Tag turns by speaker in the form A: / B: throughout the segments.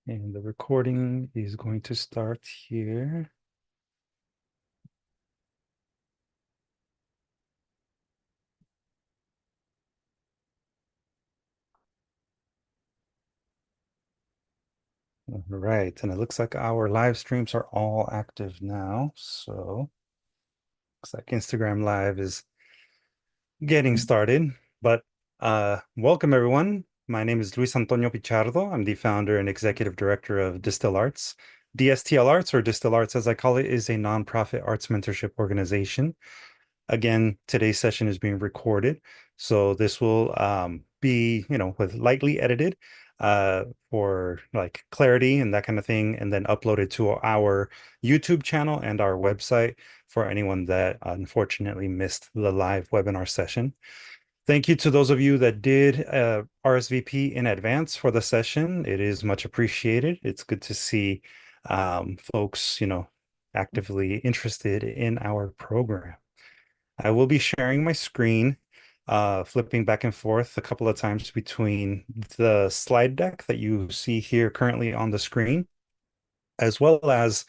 A: And the recording is going to start here. All right, and it looks like our live streams are all active now. So looks like Instagram Live is getting started. But welcome everyone. My name is Luis Antonio Pichardo. I'm the founder and executive director of DSTL Arts. DSTL Arts, or DSTL Arts as I call it, is a nonprofit arts mentorship organization. Again, today's session is being recorded, so this will be, with lightly edited for like clarity and that kind of thing, and then uploaded to our YouTube channel and our website for anyone that unfortunately missed the live webinar session. Thank you to those of you that did RSVP in advance for the session. It is much appreciated. It's good to see folks, actively interested in our program. I will be sharing my screen, flipping back and forth a couple of times between the slide deck that you see here currently on the screen, as well as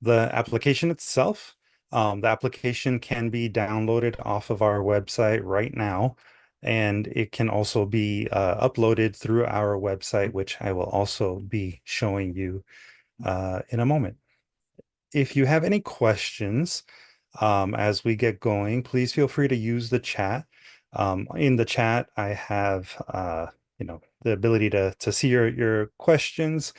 A: the application itself. The application can be downloaded off of our website right now, and it can also be uploaded through our website, which I will also be showing you in a moment. If you have any questions as we get going, please feel free to use the chat. In the chat, I have the ability to see your questions.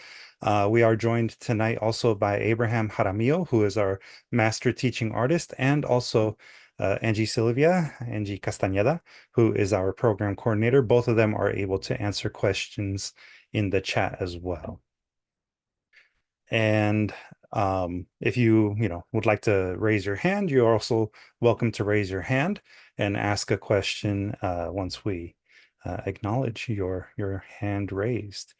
A: We are joined tonight also by Abraham Jaramillo, who is our master teaching artist, and also Angie Castañeda, who is our program coordinator. Both of them are able to answer questions in the chat as well. And if you would like to raise your hand, you're also welcome to raise your hand and ask a question once we acknowledge your hand raised.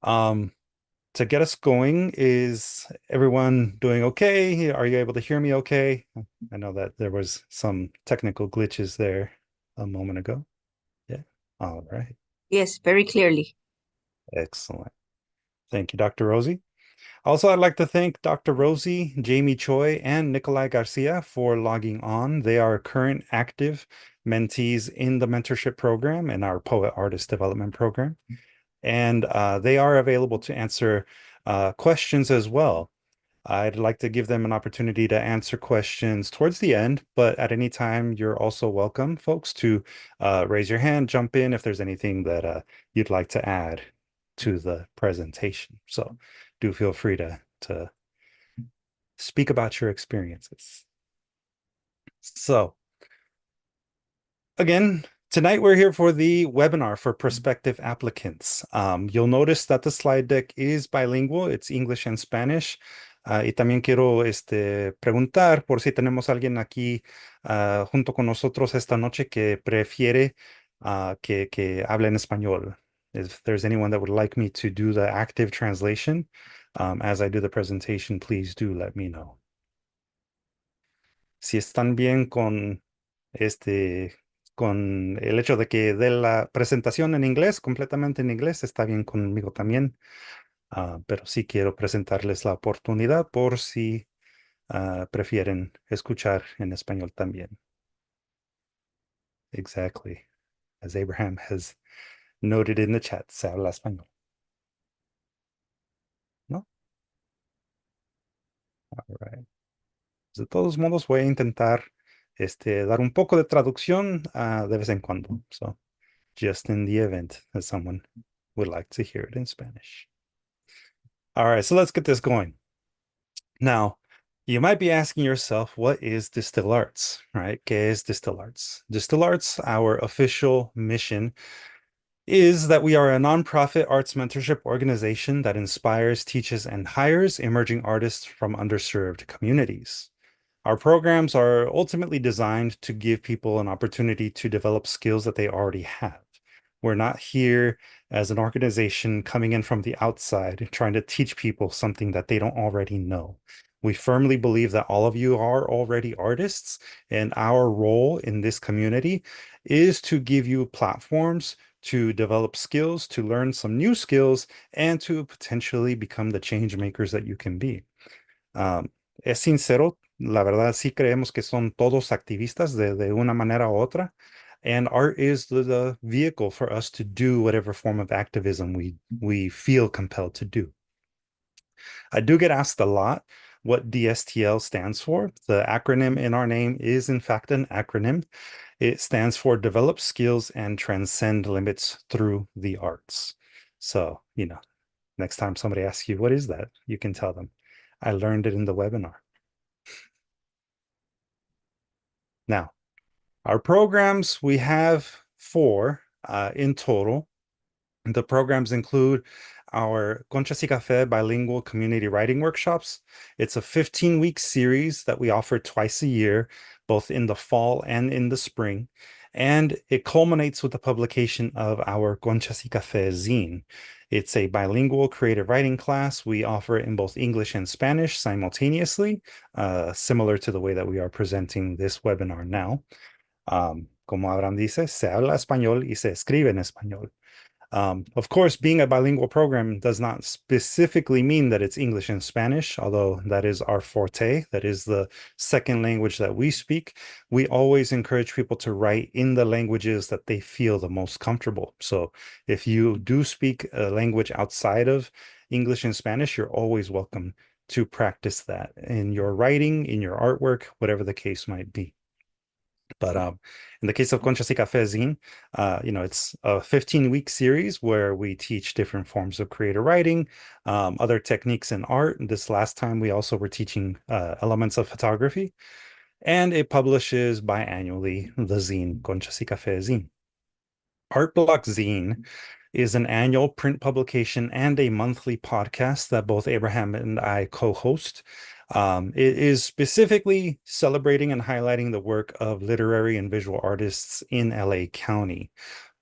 A: To get us going, is everyone doing okay? Are you able to hear me okay? I know that there was some technical glitches there a moment ago. Yeah. All right.
B: Yes, very clearly.
A: Excellent. Thank you, Dr. Rosie. Also, I'd like to thank Dr. Rosie, Jamie Choi, and Nikolai Garcia for logging on. They are current active mentees in the mentorship program and our Poet Artist Development Program. And they are available to answer questions as well. I'd like to give them an opportunity to answer questions towards the end, but at any time, you're also welcome, folks, to raise your hand, jump in if there's anything that you'd like to add to the presentation. So do feel free to speak about your experiences. So again, tonight we're here for the webinar for prospective applicants. You'll notice that the slide deck is bilingual. It's English and Spanish. Y también quiero preguntar por si tenemos alguien aquí junto con nosotros esta noche que prefiere que hable en español. If there's anyone that would like me to do the active translation as I do the presentation, please do let me know. Si están bien con con el hecho de que dé la presentación en inglés, completamente en inglés, está bien conmigo también. Pero sí quiero presentarles la oportunidad por si prefieren escuchar en español también. Exactly. As Abraham has noted in the chat, se habla español. ¿No? All right. De todos modos, voy a intentar dar un poco de traducción de vez en cuando. So, just in the event that someone would like to hear it in Spanish. All right, so let's get this going. Now, you might be asking yourself, what is DSTL Arts, right? ¿Qué es DSTL Arts? DSTL Arts, our official mission, is that we are a nonprofit arts mentorship organization that inspires, teaches, and hires emerging artists from underserved communities. Our programs are ultimately designed to give people an opportunity to develop skills that they already have. We're not here as an organization coming in from the outside, trying to teach people something that they don't already know. We firmly believe that all of you are already artists, and our role in this community is to give you platforms to develop skills, to learn some new skills, and to potentially become the change makers that you can be. Es sincero, la verdad sí creemos que son todos activistas de una manera u otra, and art is the vehicle for us to do whatever form of activism we feel compelled to do. I do get asked a lot what DSTL stands for. The acronym in our name is in fact an acronym. It stands for Develop Skills and Transcend Limits Through the Arts. So, next time somebody asks you, what is that? You can tell them, I learned it in the webinar. Now, our programs, we have four in total. The programs include our Conchas y Café bilingual community writing workshops. It's a 15-week series that we offer twice a year, both in the fall and in the spring. And it culminates with the publication of our Conchas y Café zine. It's a bilingual creative writing class. We offer it in both English and Spanish simultaneously, similar to the way that we are presenting this webinar now. Como Abraham dice, se habla español y se escribe en español. Of course, being a bilingual program does not specifically mean that it's English and Spanish, although that is our forte. That is the second language that we speak. We always encourage people to write in the languages that they feel the most comfortable. So if you do speak a language outside of English and Spanish, you're always welcome to practice that in your writing, in your artwork, whatever the case might be. But in the case of Conchas y Café zine, it's a 15-week series where we teach different forms of creative writing, other techniques in art. And this last time, we also were teaching elements of photography. And it publishes biannually the zine, Conchas y Café zine. Art Block Zine is an annual print publication and a monthly podcast that both Abraham and I co-host. It is specifically celebrating and highlighting the work of literary and visual artists in LA County.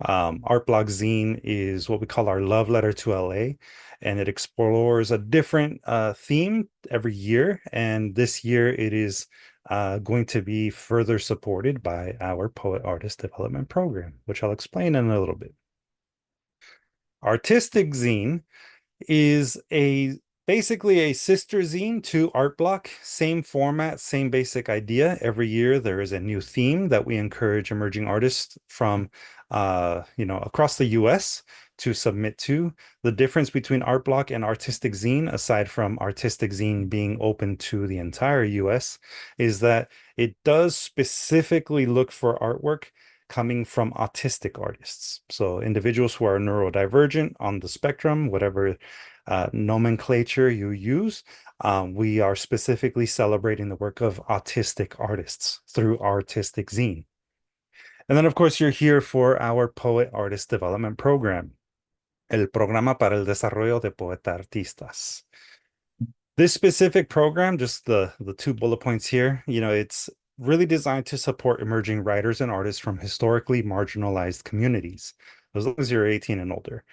A: Art Blog Zine is what we call our love letter to LA, and it explores a different theme every year. And this year it is going to be further supported by our Poet Artist Development Program, which I'll explain in a little bit. Artistic Zine is basically a sister zine to Art Block, same format, same basic idea. Every year there is a new theme that we encourage emerging artists from across the US to submit to. The difference between Art Block and Artistic Zine, aside from Artistic Zine being open to the entire US, is that it does specifically look for artwork coming from autistic artists. So individuals who are neurodivergent on the spectrum, whatever nomenclature you use, we are specifically celebrating the work of autistic artists through Artistic Zine. And then, of course, you're here for our Poet Artist Development Program, el Programa para el Desarrollo de Poeta Artistas. This specific program, just the two bullet points here, it's really designed to support emerging writers and artists from historically marginalized communities, as long as you're 18 and older.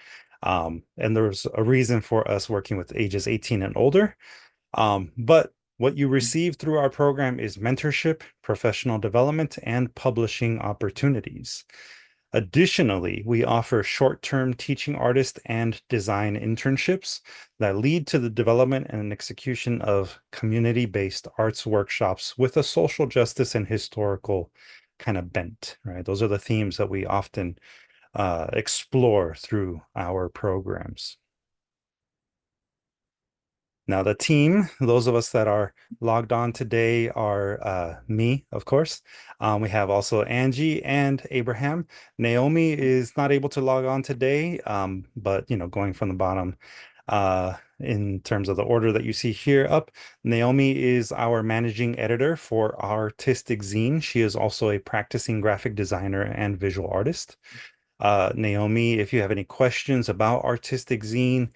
A: And there's a reason for us working with ages 18 and older. But what you receive through our program is mentorship, professional development, and publishing opportunities. Additionally, we offer short-term teaching artist and design internships that lead to the development and execution of community-based arts workshops with a social justice and historical kind of bent, right? Those are the themes that we often explore through our programs. Now, the team, those of us that are logged on today are me, of course. We have also Angie and Abraham. Naomi is not able to log on today, but, going from the bottom in terms of the order that you see here up, Naomi is our managing editor for Artistic Zine. She is also a practicing graphic designer and visual artist. Naomi, if you have any questions about Artistic Zine,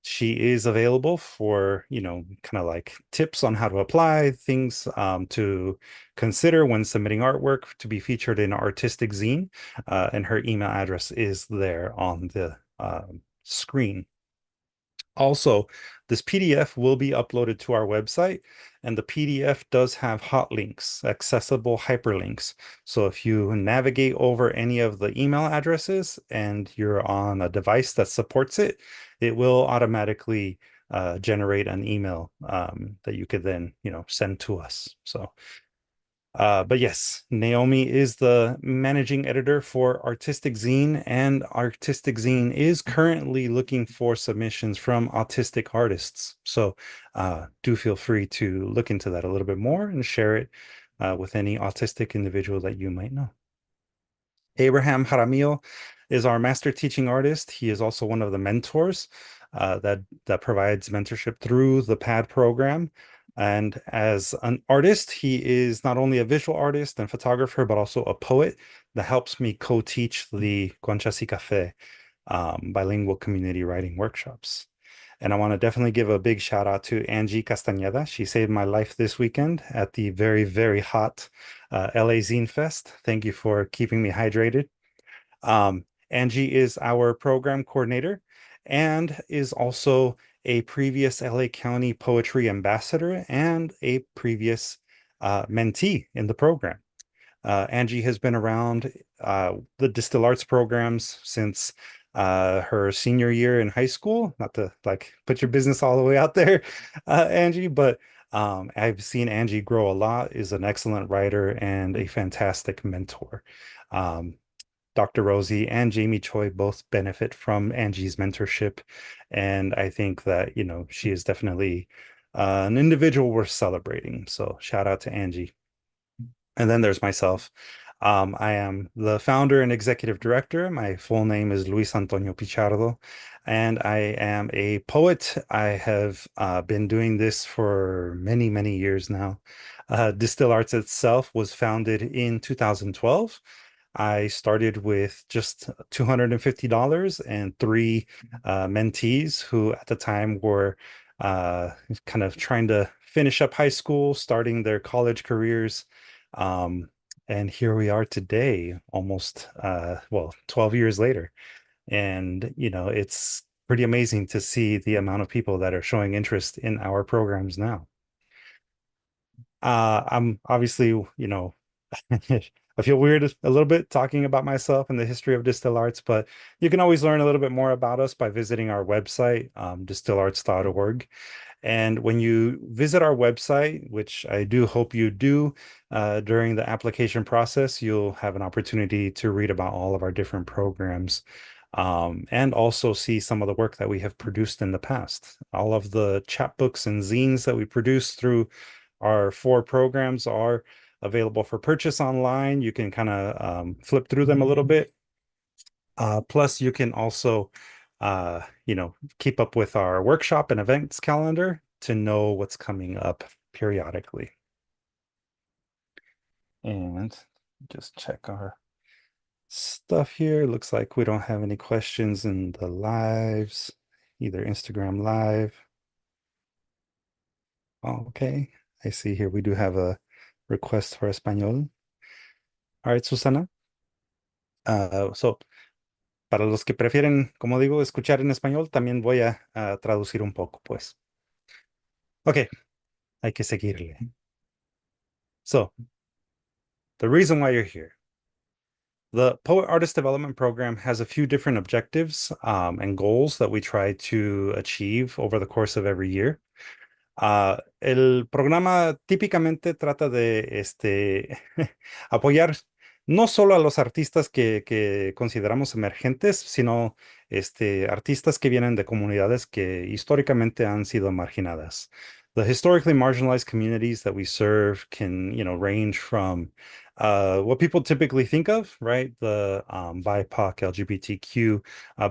A: she is available for, kind of like tips on how to apply, things to consider when submitting artwork to be featured in Artistic Zine. And her email address is there on the screen. Also, this PDF will be uploaded to our website, and the PDF does have hot links, accessible hyperlinks. So if you navigate over any of the email addresses and you're on a device that supports it, it will automatically generate an email that you could then, send to us. So but yes, Naomi is the managing editor for Artistic Zine, and Artistic Zine is currently looking for submissions from autistic artists. So do feel free to look into that a little bit more and share it with any autistic individual that you might know. Abraham Jaramillo is our master teaching artist. He is also one of the mentors that provides mentorship through the PAD program. And as an artist, he is not only a visual artist and photographer, but also a poet that helps me co-teach the Conchas y Café bilingual community writing workshops. And I want to definitely give a big shout out to Angie Castañeda. She saved my life this weekend at the very, very hot LA Zine Fest. Thank you for keeping me hydrated. Angie is our program coordinator and is also a previous LA County Poetry Ambassador and a previous mentee in the program. Angie has been around the DSTL Arts programs since her senior year in high school. Not to like put your business all the way out there, Angie, but I've seen Angie grow a lot, is an excellent writer and a fantastic mentor. Um, Dr. Rosie and Jamie Choi both benefit from Angie's mentorship. And I think that, she is definitely an individual worth celebrating. So shout out to Angie. And then there's myself. I am the founder and executive director. My full name is Luis Antonio Pichardo, and I am a poet. I have been doing this for many, many years now. DSTL Arts itself was founded in 2012. I started with just $250 and three mentees who at the time were uh, kind of trying to finish up high school, starting their college careers. Um, and here we are today, almost, 12 years later. And, it's pretty amazing to see the amount of people that are showing interest in our programs now. I'm obviously, I feel weird a little bit talking about myself and the history of DSTL Arts, but you can always learn a little bit more about us by visiting our website, distillarts.org. And when you visit our website, which I do hope you do during the application process, you'll have an opportunity to read about all of our different programs and also see some of the work that we have produced in the past. All of the chapbooks and zines that we produce through our four programs are available for purchase online. You can kind of flip through them a little bit. Plus, you can also, keep up with our workshop and events calendar to know what's coming up periodically. And just check our stuff here. Looks like we don't have any questions in the lives, either Instagram Live. Okay, I see here we do have a request for Espanol. All right, Susana. So para los que prefieren, como digo, escuchar en español, también voy a traducir un poco, pues. Ok, hay que seguirle. So, the reason why you're here. The Poet Artist Development Program has a few different objectives and goals that we try to achieve over the course of every year. El programa típicamente trata de apoyar no solo a los artistas que consideramos emergentes, sino artistas que vienen de comunidades que históricamente han sido marginadas. The historically marginalized communities that we serve can, range from what people typically think of, right? The BIPOC, LGBTQ,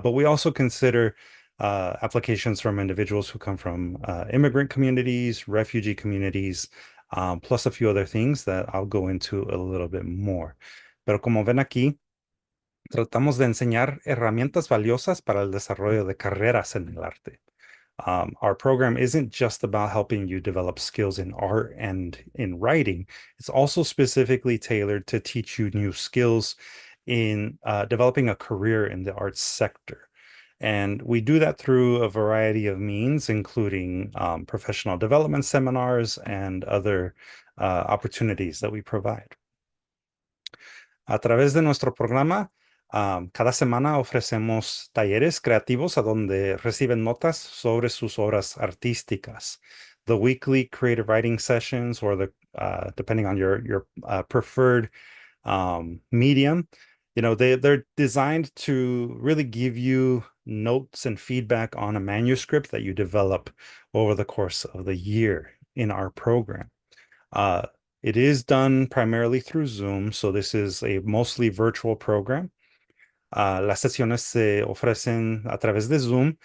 A: but we also consider applications from individuals who come from immigrant communities, refugee communities, plus a few other things that I'll go into a little bit more. Pero como ven aquí, tratamos de enseñar herramientas valiosas para el desarrollo de carreras en el arte. Our program isn't just about helping you develop skills in art and in writing. It's also specifically tailored to teach you new skills in developing a career in the arts sector. And we do that through a variety of means, including professional development seminars and other opportunities that we provide. A través de nuestro programa, cada semana ofrecemos talleres creativos a donde reciben notas sobre sus obras artísticas. The weekly creative writing sessions, or depending on your preferred medium, they're designed to really give you notes and feedback on a manuscript that you develop over the course of the year in our program. Uh, it is done primarily through Zoom, so this is a mostly virtual program. Las sesiones se ofrecen a través de Zoom,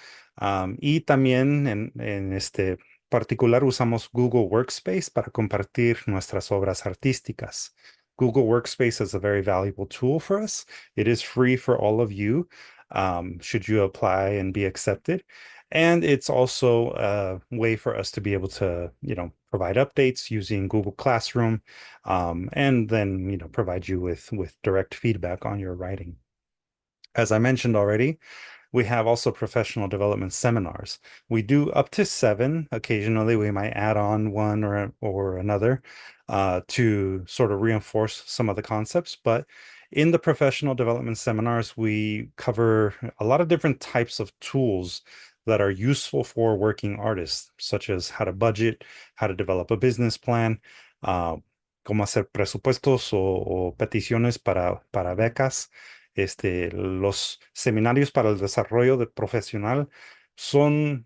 A: y también en este particular usamos Google Workspace para compartir nuestras obras artísticas. Google Workspace is a very valuable tool for us. It is free for all of you, should you apply and be accepted. And it's also a way for us to be able to, provide updates using Google Classroom, and then, provide you with direct feedback on your writing. As I mentioned already, we have also professional development seminars. We do up to 7. Occasionally, we might add on one or another to sort of reinforce some of the concepts. But in the professional development seminars, we cover a lot of different types of tools that are useful for working artists, such as how to budget, how to develop a business plan, cómo hacer presupuestos o peticiones para becas. Los seminarios para el desarrollo profesional son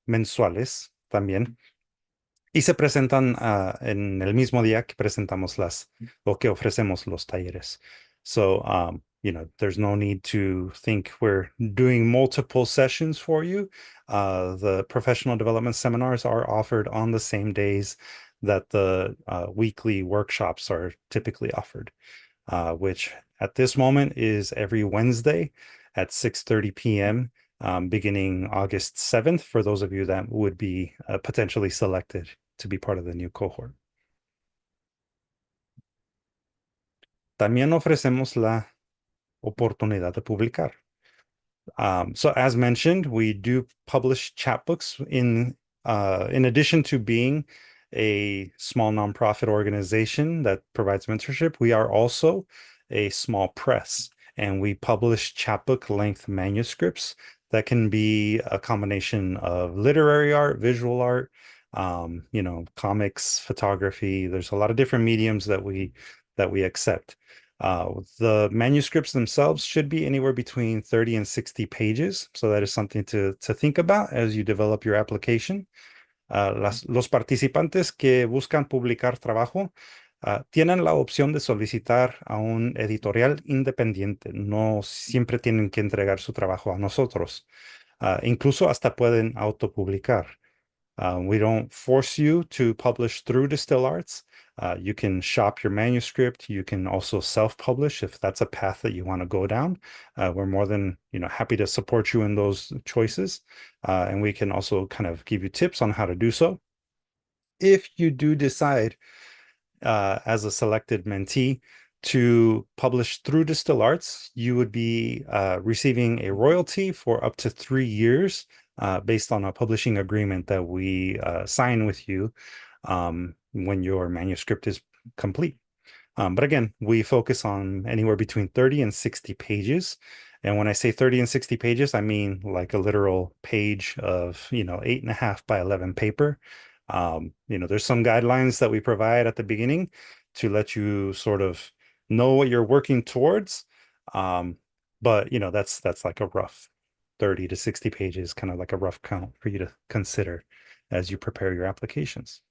A: mensuales también y se presentan en el mismo día que presentamos o que ofrecemos los talleres. So, there's no need to think we're doing multiple sessions for you. The professional development seminars are offered on the same days that the weekly workshops are typically offered, which at this moment is every Wednesday at 6:30 p.m., beginning August 7th, for those of you that would be potentially selected to be part of the new cohort. También ofrecemos la oportunidad de publicar. So as mentioned, we do publish chapbooks in addition to being a small nonprofit organization that provides mentorship. We are also a small press, and we publish chapbook length manuscripts that can be a combination of literary art, visual art, comics, photography. There's a lot of different mediums that we accept. The manuscripts themselves should be anywhere between 30 and 60 pages. So that is something to think about as you develop your application. Los participantes que buscan publicar trabajo tienen la opción de solicitar a un editorial independiente. No siempre tienen que entregar su trabajo a nosotros. Incluso hasta pueden autopublicar. We don't force you to publish through DSTL Arts. You can shop your manuscript. You can also self-publish if that's a path that you want to go down. We're more than happy to support you in those choices. And we can also kind of give you tips on how to do so. If you do decide, as a selected mentee, to publish through DSTL Arts, you would be receiving a royalty for up to 3 years, based on a publishing agreement that we sign with you when your manuscript is complete. But again, we focus on anywhere between 30 and 60 pages. And when I say 30 and 60 pages, I mean like a literal page of, 8.5 by 11 paper. There's some guidelines that we provide at the beginning to let you sort of know what you're working towards. But that's like a rough 30 to 60 pages, kind of like a rough count for you to consider as you prepare your applications.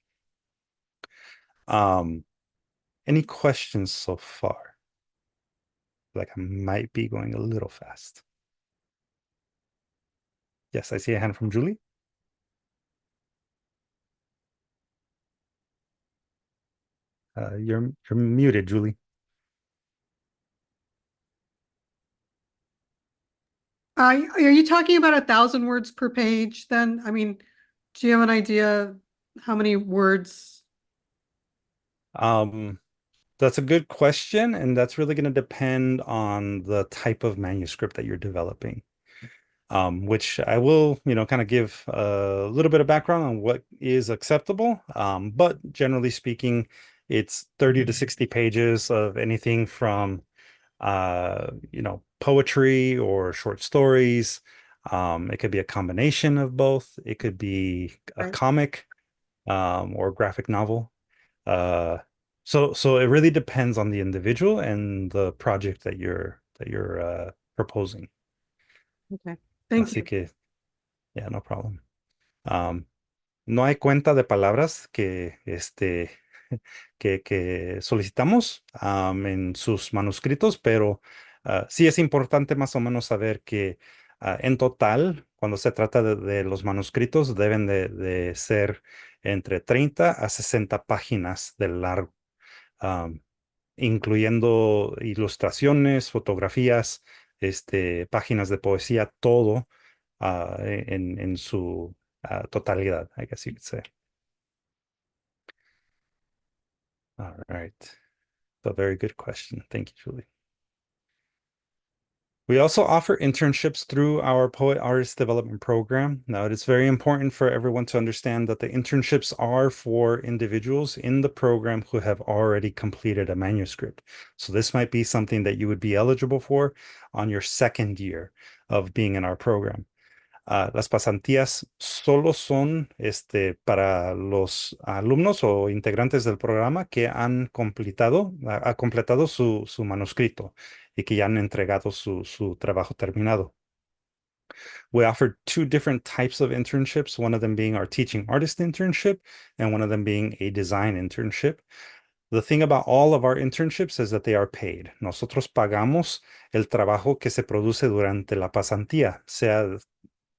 A: Any questions so far? Like I might be going a little fast. Yes, I see a hand from Julie. You're muted, Julie.
B: Are you talking about 1,000 words per page then? I mean, do you have an idea how many words?
A: That's a good question, and that's really going to depend on the type of manuscript that you're developing. which I will, kind of give a little bit of background on what is acceptable. But generally speaking, it's 30 to 60 pages of anything from, poetry or short stories. It could be a combination of both. It could be a
B: Right.
A: comic, or graphic novel. Uh, so it really depends on the individual and the project that you're proposing.
B: Okay. Thank
A: Así
B: you.
A: que, yeah, no problem. Um, no hay cuenta de palabras que solicitamos en sus manuscritos, pero sí es importante más o menos saber que en total, cuando se trata de los manuscritos, deben de ser entre 30 a 60 páginas de largo, am, incluyendo ilustraciones, fotografías, páginas de poesía, todo en su totalidad, I guess you could say. All right. A very good question. Thank you, Julie. We also offer internships through our Poet Artist Development Program. Now, it is very important for everyone to understand that the internships are for individuals in the program who have already completed a manuscript. So this might be something that you would be eligible for on your second year of being in our program. Las pasantías solo son para los alumnos o integrantes del programa que han completado su manuscrito y que ya han entregado su trabajo terminado. We offer two different types of internships, one of them being our teaching artist internship and one of them being a design internship. The thing about all of our internships is that they are paid. Nosotros pagamos el trabajo que se produce durante la pasantía, sea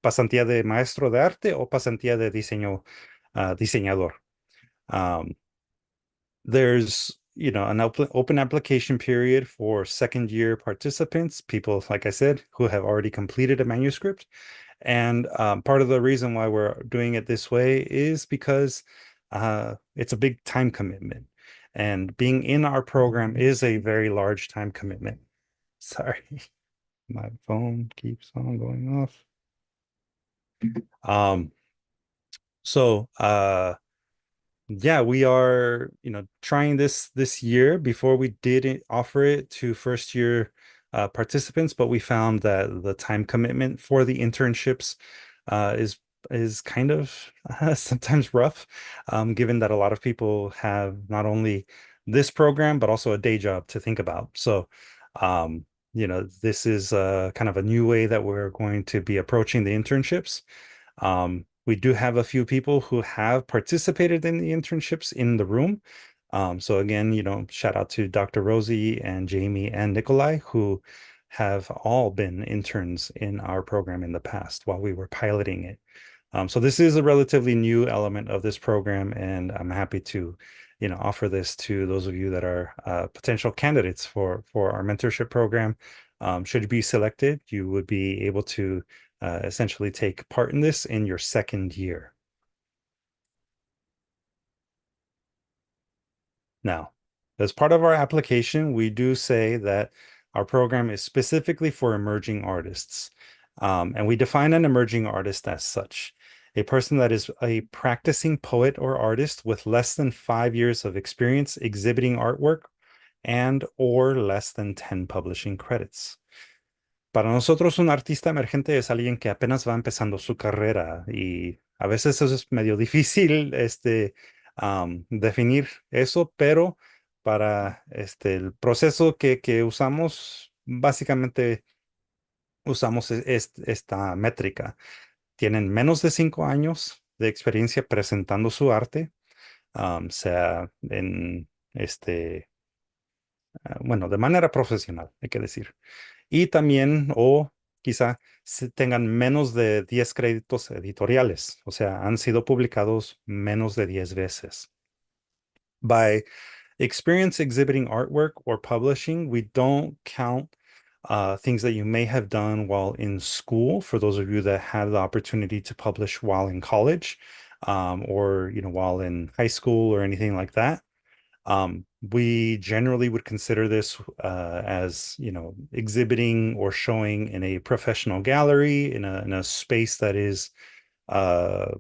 A: pasantía de maestro de arte o pasantía de diseñador. Um, there's, an open application period for second year participants, people, like I said, who have already completed a manuscript. And part of the reason why we're doing it this way is because it's a big time commitment. And being in our program is a very large time commitment. Sorry, my phone keeps on going off. Um, so yeah, we are, trying this year. Before we didn't offer it to first year participants, but we found that the time commitment for the internships is kind of sometimes rough, given that a lot of people have not only this program but also a day job to think about. So, this is kind of a new way that we're going to be approaching the internships. We do have a few people who have participated in the internships in the room. So again, shout out to Dr. Rosie and Jamie and Nikolai, who have all been interns in our program in the past while we were piloting it. So this is a relatively new element of this program, and I'm happy to, offer this to those of you that are potential candidates for our mentorship program. Should you be selected, you would be able to essentially take part in this in your second year. Now, as part of our application, we do say that our program is specifically for emerging artists. And we define an emerging artist as such: a person that is a practicing poet or artist with less than 5 years of experience exhibiting artwork and or less than 10 publishing credits. Para nosotros, un artista emergente es alguien que apenas va empezando su carrera y a veces eso es medio difícil, definir eso, pero para el proceso que usamos, básicamente usamos esta métrica. Tienen menos de 5 años de experiencia presentando su arte, sea en bueno, de manera profesional, hay que decir. Y también, o quizá tengan menos de 10 créditos editoriales, o sea, han sido publicados menos de 10 veces. By experience exhibiting artwork or publishing, we don't count things that you may have done while in school, for those of you that had the opportunity to publish while in college, or while in high school or anything like that. We generally would consider this as, exhibiting or showing in a professional gallery in a space that is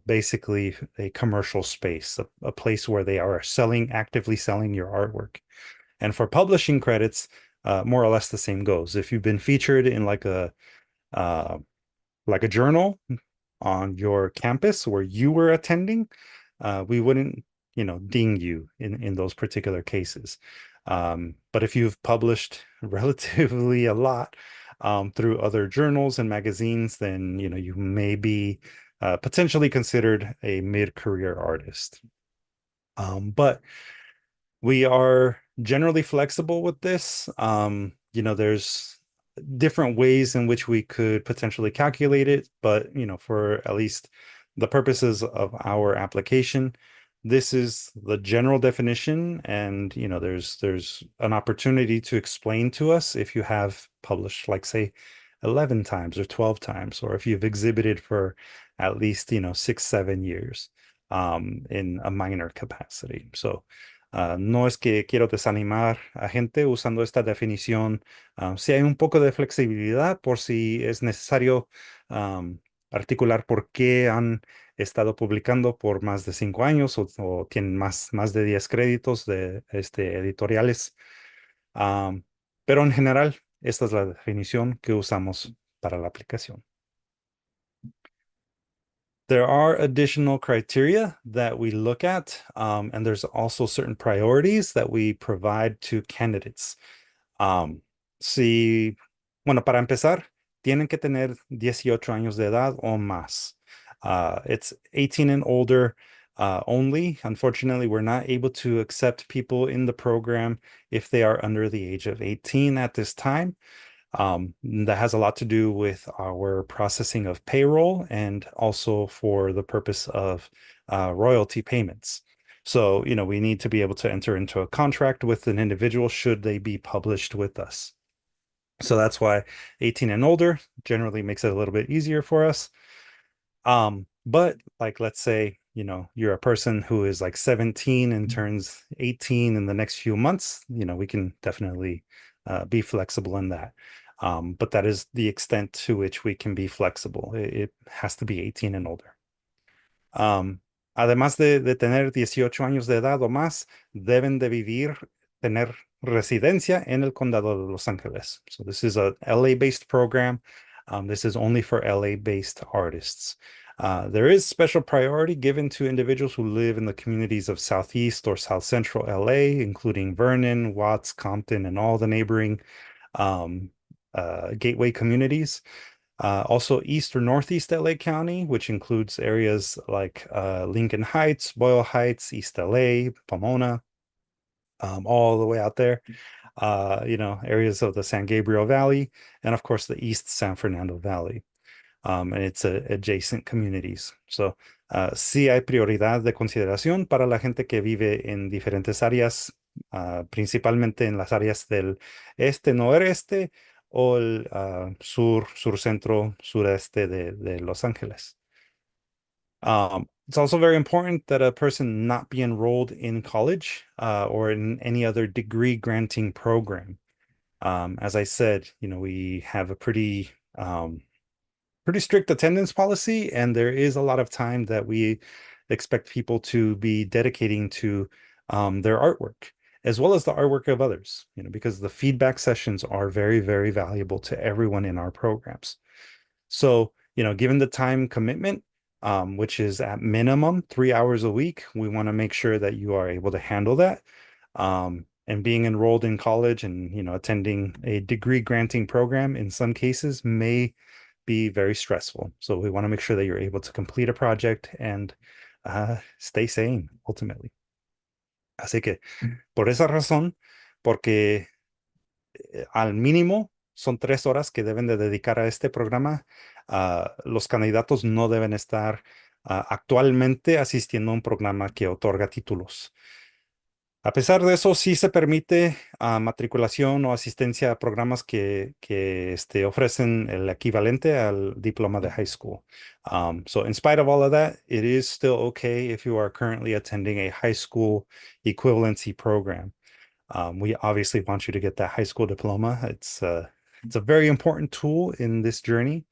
A: basically a commercial space, a place where they are actively selling your artwork. And for publishing credits, more or less the same goes. If you've been featured in uh, like a journal on your campus where you were attending, we wouldn't, ding you in those particular cases. But if you've published relatively a lot through other journals and magazines, then you may be potentially considered a mid-career artist. But we are generally flexible with this. There's different ways in which we could potentially calculate it, but for at least the purposes of our application, this is the general definition, and there's an opportunity to explain to us if you have published, like, say, 11 times or 12 times, or if you've exhibited for at least 6, 7 years in a minor capacity. So no es que quiero desanimar a gente usando esta definición. Sí hay un poco de flexibilidad por si es necesario articular por qué han estado publicando por más de 5 años o tienen más de 10 créditos de editoriales. Um, pero en general, esta es la definición que usamos para la aplicación. There are additional criteria that we look at, and there's also certain priorities that we provide to candidates. Si, bueno, para empezar, tienen que tener 18 años de edad o más. It's 18 and older only. Unfortunately, we're not able to accept people in the program if they are under the age of 18 at this time. That has a lot to do with our processing of payroll and also for the purpose of royalty payments. So, we need to be able to enter into a contract with an individual should they be published with us. So that's why 18 and older generally makes it a little bit easier for us. But like, let's say, you're a person who is like 17 and turns 18 in the next few months, we can definitely be flexible in that. But that is the extent to which we can be flexible. It has to be 18 and older. Además de tener 18 años de edad o más, deben de tener residencia en el condado de Los Ángeles. So this is a LA-based program. This is only for LA-based artists. There is special priority given to individuals who live in the communities of Southeast or South Central LA, including Vernon, Watts, Compton, and all the neighboring gateway communities. Also East or Northeast LA County, which includes areas like Lincoln Heights, Boyle Heights, East LA, Pomona, all the way out there. Areas of the San Gabriel Valley, and of course the East San Fernando Valley. And its adjacent communities. So, sí hay prioridad de consideración para la gente que vive en diferentes áreas, principalmente en las áreas del este, noreste o el sur, centro, sureste de Los Ángeles. It's also very important that a person not be enrolled in college or in any other degree granting program. As I said, we have a pretty strict attendance policy, and there is a lot of time that we expect people to be dedicating to their artwork, as well as the artwork of others, because the feedback sessions are very, very valuable to everyone in our programs. So, given the time commitment, which is at minimum 3 hours a week, we want to make sure that you are able to handle that. And being enrolled in college and, attending a degree granting program in some cases may be very stressful. So we want to make sure that you're able to complete a project and stay sane, ultimately. Así que, por esa razón, porque al mínimo son 3 horas que deben de dedicar a este programa, los candidatos no deben estar actualmente asistiendo a un programa que otorga títulos. A pesar de eso, sí se permite matriculación o asistencia a programas que ofrecen el equivalente al diploma de high school. So in spite of all of that, it is still okay if you are currently attending a high school equivalency program. We obviously want you to get that high school diploma. It's a very important tool in this journey.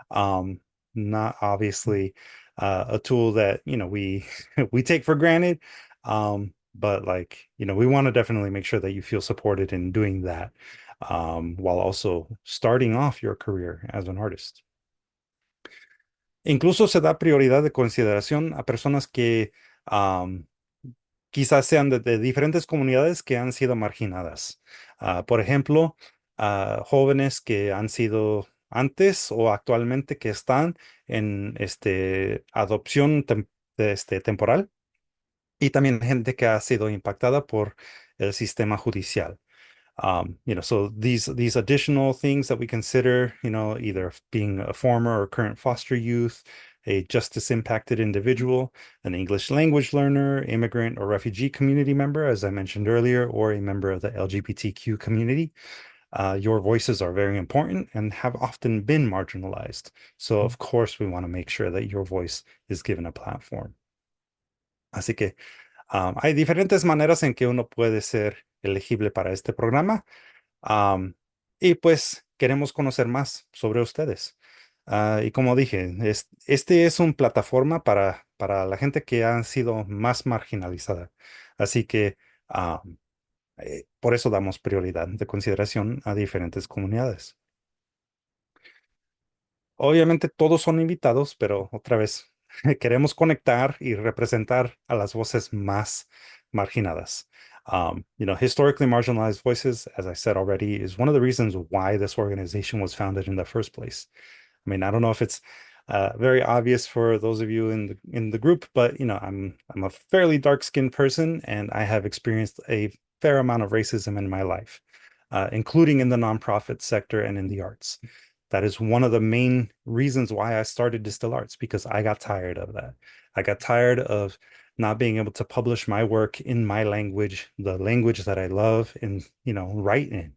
A: Um, Not obviously a tool that we we take for granted. But like, we want to definitely make sure that you feel supported in doing that, while also starting off your career as an artist. Incluso se da prioridad de consideración a personas que quizás sean de diferentes comunidades que han sido marginadas. Por ejemplo, jóvenes que han sido antes o actualmente que están en adopción temporal, y también gente que ha sido impactada por el sistema judicial. So these additional things that we consider, either being a former or current foster youth, a justice impacted individual, an English language learner, immigrant or refugee community member, as I mentioned earlier, or a member of the LGBTQ community. Your voices are very important and have often been marginalized. So of course, we want to make sure that your voice is given a platform. Así que hay diferentes maneras en que uno puede ser elegible para este programa. Am, y pues queremos conocer más sobre ustedes. Y como dije, este es una plataforma para la gente que ha sido más marginalizada. Así que por eso damos prioridad de consideración a diferentes comunidades. Obviamente todos son invitados, pero otra vez queremos conectar y representar a las voces más marginadas. Historically marginalized voices, as I said already, is one of the reasons why this organization was founded in the first place. I mean, I don't know if it's very obvious for those of you in the group, but I'm a fairly dark-skinned person, and I have experienced a fair amount of racism in my life, including in the nonprofit sector and in the arts. That is one of the main reasons why I started DSTL Arts, because I got tired of that. I got tired of not being able to publish my work in my language, the language that I love and, write in,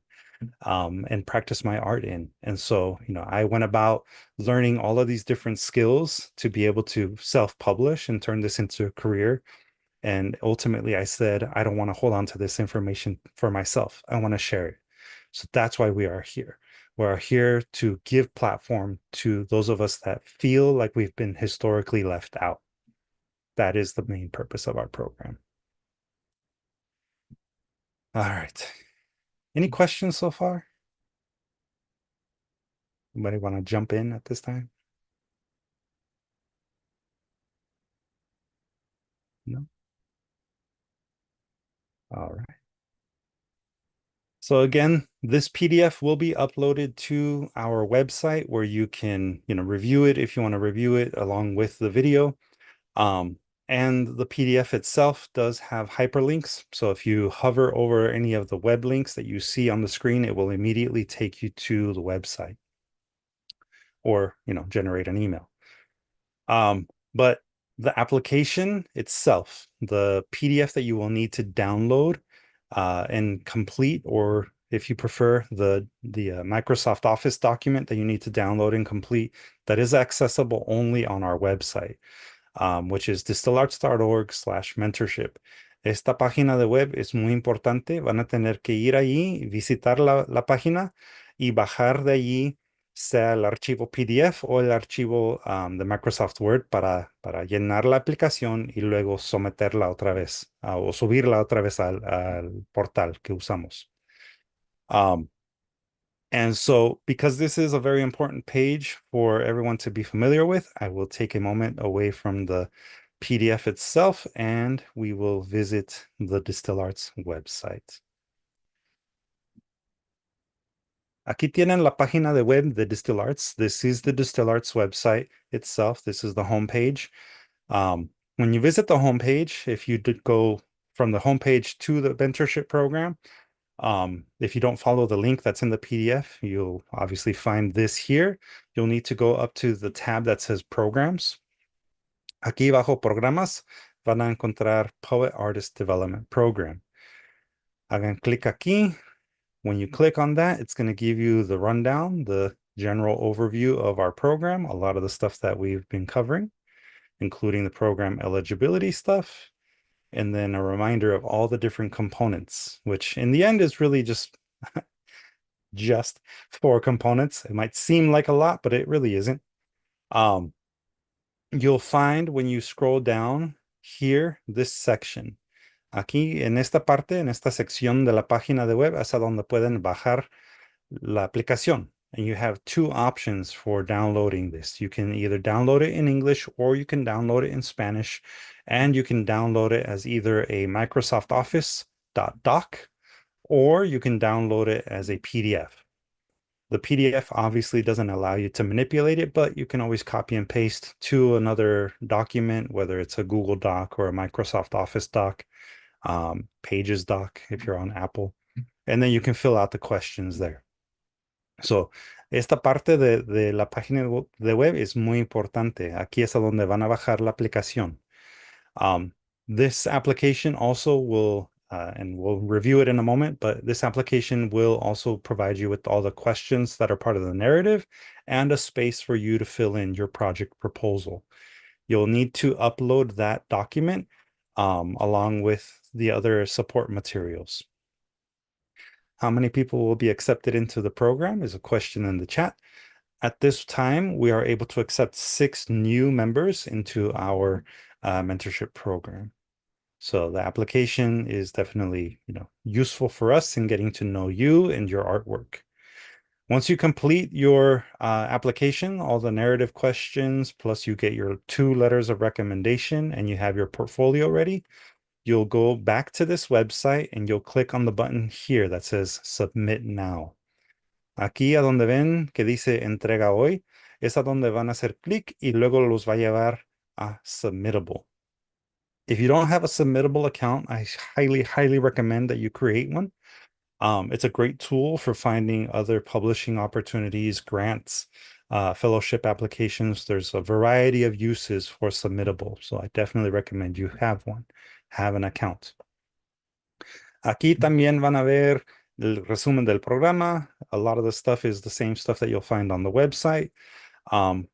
A: and practice my art in. And so, I went about learning all of these different skills to be able to self-publish and turn this into a career. And ultimately, I said, I don't want to hold on to this information for myself. I want to share it. So that's why we are here. We're here to give platform to those of us that feel like we've been historically left out. That is the main purpose of our program. All right. Any questions so far? Anybody want to jump in at this time? No? All right. So again, this PDF will be uploaded to our website where you can, review it if you want to review it along with the video. And the PDF itself does have hyperlinks. So if you hover over any of the web links that you see on the screen, it will immediately take you to the website or, generate an email. But the application itself, the PDF that you will need to download and complete, or if you prefer, the Microsoft Office document that you need to download and complete, that is accessible only on our website, which is distlarts.org/mentorship. Esta página de web es muy importante. Van a tener que ir allí, visitar la página y bajar de allí, sea el archivo PDF o el archivo de Microsoft Word para llenar la aplicación y luego someterla otra vez o subirla otra vez al portal que usamos. And so, because this is a very important page for everyone to be familiar with, I will take a moment away from the PDF itself and we will visit the DSTL Arts website. Aquí tienen la página de web de DSTL Arts. This is the DSTL Arts website itself. This is the homepage. When you visit the homepage, if you did go from the homepage to the mentorship program, if you don't follow the link that's in the PDF, you'll obviously find this here. You'll need to go up to the tab that says Programs. Aquí bajo Programas van a encontrar Poet Artist Development Program. Hagan clic aquí. When you click on that, it's going to give you the rundown, the general overview of our program, a lot of the stuff that we've been covering, including the program eligibility stuff. and then a reminder of all the different components, which in the end is really just four components. It might seem like a lot, but it really isn't. Um, you'll find when you scroll down here, this section. Aquí en esta parte, en esta sección de la página de web, es a donde pueden bajar la aplicación. And you have two options for downloading this. You can either download it in English or you can download it in Spanish. And you can download it as either a Microsoft Office doc or you can download it as a PDF. The PDF obviously doesn't allow you to manipulate it, but you can always copy and paste to another document, whether it's a Google Doc or a Microsoft Office doc, Pages doc if you're on Apple, and then you can fill out the questions there. So, esta parte de la página de web es muy importante. Aquí es a donde van a bajar la aplicación. Um, this application also will, and we'll review it in a moment, but this application will also provide you with all the questions that are part of the narrative and a space for you to fill in your project proposal. You'll need to upload that document along with the other support materials. How many people will be accepted into the program is a question in the chat. At this time, we are able to accept 6 new members into our mentorship program. So the application is definitely, useful for us in getting to know you and your artwork. Once you complete your application, all the narrative questions, plus you get your 2 letters of recommendation and you have your portfolio ready, you'll go back to this website and you'll click on the button here that says Submit Now. Aquí a donde ven que dice Entrega hoy, es a donde van a hacer clic y luego los va a llevar a Submittable. If you don't have a Submittable account, I highly, highly recommend that you create one. It's a great tool for finding other publishing opportunities, grants, fellowship applications. There's a variety of uses for Submittable, so I definitely recommend you have one, have an account. Aquí también van a ver el resumen del programa. A lot of the stuff is the same stuff that you'll find on the website.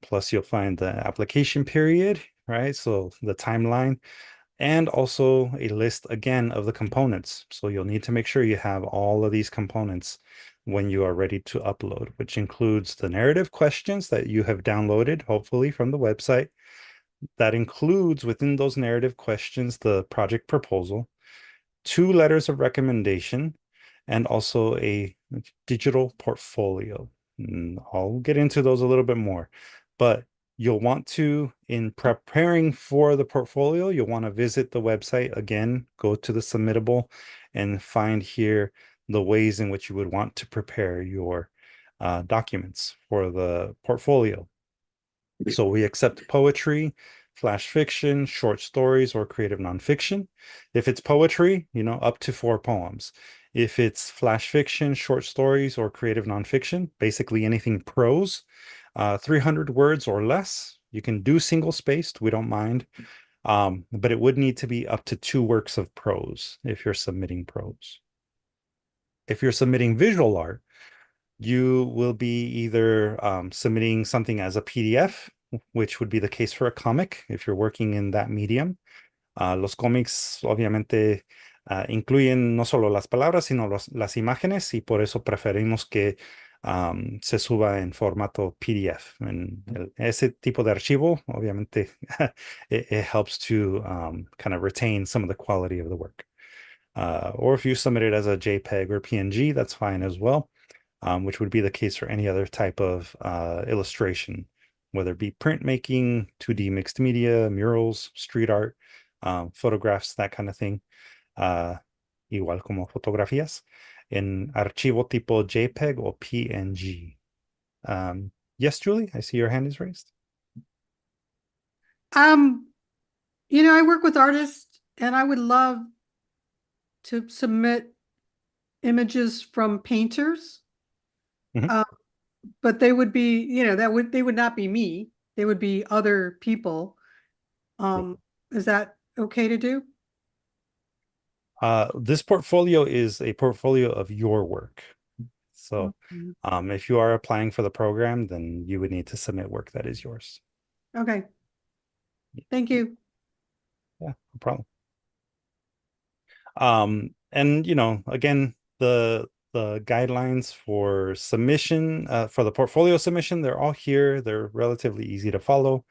A: Plus you'll find the application period, right? So the timeline, and also a list again of the components. So you'll need to make sure you have all of these components when you are ready to upload, which includes the narrative questions that you have downloaded, hopefully from the website. That includes within those narrative questions, the project proposal, 2 letters of recommendation, and also a digital portfolio. I'll get into those a little bit more, but you'll want to, in preparing for the portfolio, you'll want to visit the website again, go to the Submittable, and find here the ways in which you would want to prepare your documents for the portfolio. So we accept poetry, flash fiction, short stories, or creative nonfiction. If it's poetry, up to 4 poems. If it's flash fiction, short stories, or creative nonfiction, basically anything prose, 300 words or less. You can do single spaced, we don't mind. But it would need to be up to 2 works of prose if you're submitting prose. If you're submitting visual art, you will be either submitting something as a PDF, which would be the case for a comic if you're working in that medium. Los cómics obviamente incluyen no solo las palabras, sino las imágenes, y por eso preferimos que se suba en formato PDF. Ese tipo de archivo, obviamente, it helps to kind of retain some of the quality of the work. Or if you submit it as a JPEG or PNG, that's fine as well. Which would be the case for any other type of illustration, whether it be printmaking, 2D mixed media, murals, street art, photographs, that kind of thing. Igual como fotografías en archivo tipo JPEG o PNG. Yes, Julie, I see your hand is raised.
B: I work with artists and I would love to submit images from painters.
A: Mhm.
B: But they would be, they would not be me. They would be other people. Is that okay to do?
A: This portfolio is a portfolio of your work. So
B: Mhm.
A: if you are applying for the program, then you would need to submit work that is yours.
B: Okay. Thank you.
A: Yeah, no problem. And again, the guidelines for submission, for the portfolio submission, they're all here. They're relatively easy to follow.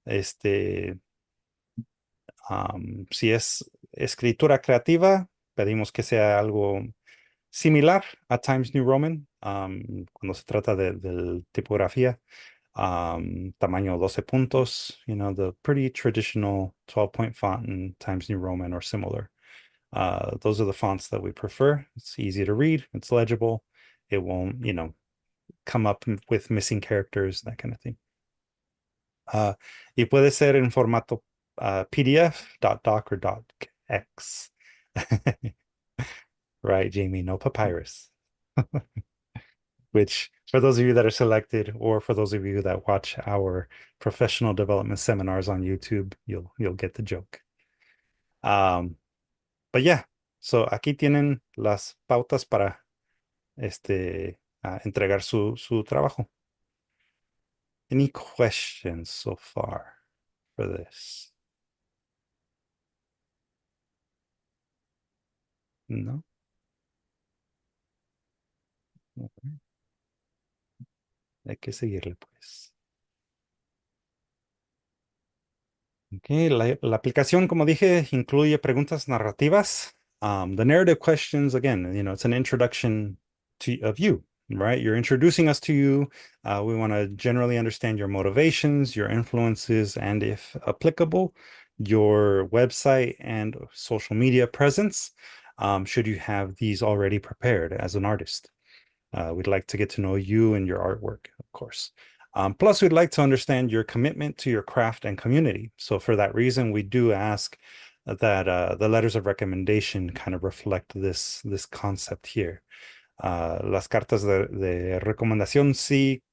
A: Este, si es escritura creativa, pedimos que sea algo similar a Times New Roman, cuando se trata de tipografía. Tamaño 12 puntos, the pretty traditional 12-point font in Times New Roman or similar. Those are the fonts that we prefer. It's easy to read, it's legible. It won't, come up with missing characters, that kind of thing. Y puede ser en formato PDF, .doc, or .x. Right, Jamie, no papyrus. Which, for those of you that are selected, or for those of you that watch our professional development seminars on YouTube, you'll get the joke. Um, but yeah, so aquí tienen las pautas para entregar su trabajo. Any questions so far for this? No? Ok. Hay que seguirle, pues. Okay, la aplicación, como dije, incluye preguntas narrativas. The narrative questions, again, it's an introduction of you, right? You're introducing us to you. We want to generally understand your motivations, your influences, and if applicable, your website and social media presence, should you have these already prepared as an artist. We'd like to get to know you and your artwork, of course. Plus, we'd like to understand your commitment to your craft and community. So for that reason, we do ask that the letters of recommendation kind of reflect this concept here. Las cartas de recomendación sí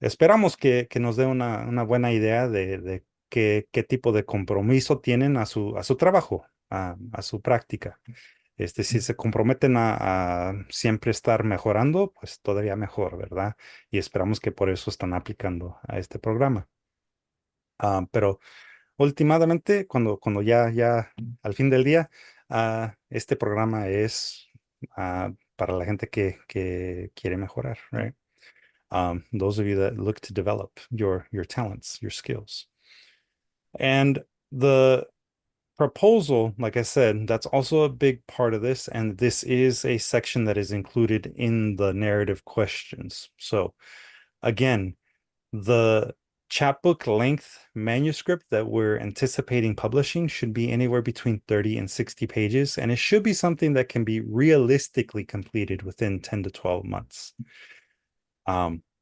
A: esperamos que nos dé una buena idea de qué tipo de compromiso tienen a su trabajo, a su práctica. Si se comprometen a siempre estar mejorando, pues todavía mejor, ¿verdad? Y esperamos que por eso están aplicando a este programa. Pero últimamente, cuando ya al fin del día, este programa es para la gente que quiere mejorar, right? Those of you that look to develop your talents, your skills. And the proposal, like I said, that's also a big part of this. And this is a section that is included in the narrative questions. So again, the chapbook length manuscript that we're anticipating publishing should be anywhere between 30 and 60 pages. And it should be something that can be realistically completed within 10 to 12 months.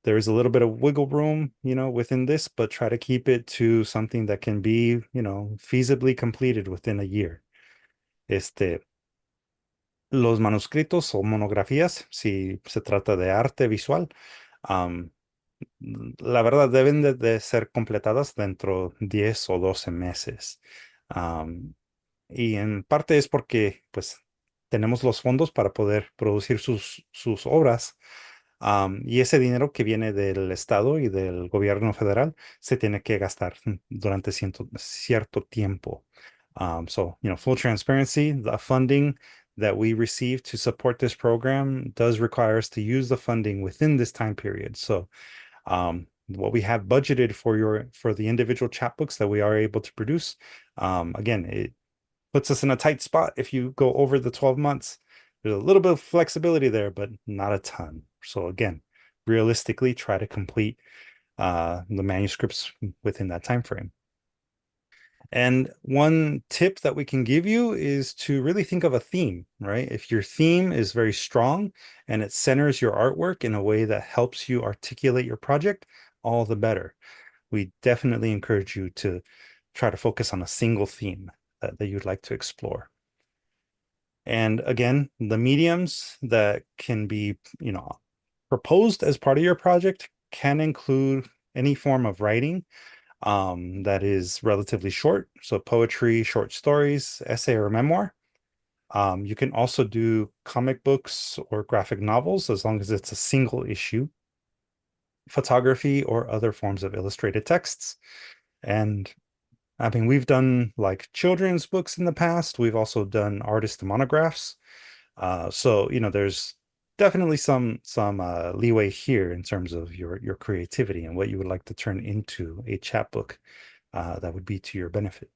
A: There is a little bit of wiggle room, within this, but try to keep it to something that can be, feasibly completed within a year. Los manuscritos o monografías, si se trata de arte visual, la verdad deben de ser completadas dentro 10 o 12 meses. Y en parte es porque, pues, tenemos los fondos para poder producir sus obras. Y ese dinero que viene del Estado y del gobierno federal se tiene que gastar durante cierto tiempo. So, full transparency, the funding that we receive to support this program does require us to use the funding within this time period. So, what we have budgeted for the individual chapbooks that we are able to produce, again, it puts us in a tight spot if you go over the 12 months. There's a little bit of flexibility there, but not a ton. So again, realistically, try to complete the manuscripts within that time frame. And one tip that we can give you is to really think of a theme, right? If your theme is very strong and it centers your artwork in a way that helps you articulate your project, all the better. We definitely encourage you to try to focus on a single theme that you'd like to explore. And again, the mediums that can be, proposed as part of your project can include any form of writing that is relatively short. So poetry, short stories, essay, or memoir. You can also do comic books or graphic novels as long as it's a single issue, photography, or other forms of illustrated texts. And I mean, we've done like children's books in the past. We've also done artist monographs. So, there's definitely some leeway here in terms of your creativity and what you would like to turn into a chapbook that would be to your benefit.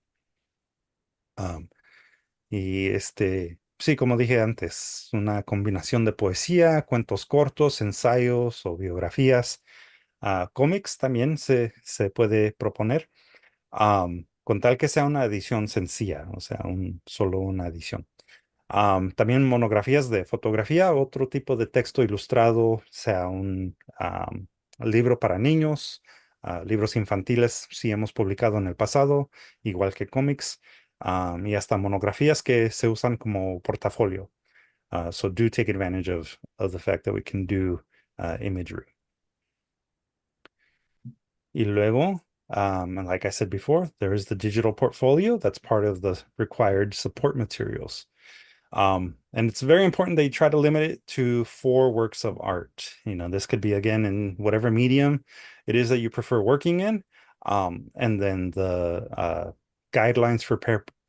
A: Um, sí, como dije antes, una combinación de poesía, cuentos cortos, ensayos o biografías. Cómics también se puede proponer, con tal que sea una edición sencilla, o sea, solo una edición. También monografías de fotografía, otro tipo de texto ilustrado, sea un libro para niños, libros infantiles, si hemos publicado en el pasado, igual que cómics, y hasta monografías que se usan como portafolio. So do take advantage of the fact that we can do imagery. Y luego, and like I said before, there is the digital portfolio that's part of the required support materials. And it's very important that you try to limit it to 4 works of art. This could be again in whatever medium it is that you prefer working in. And then the guidelines for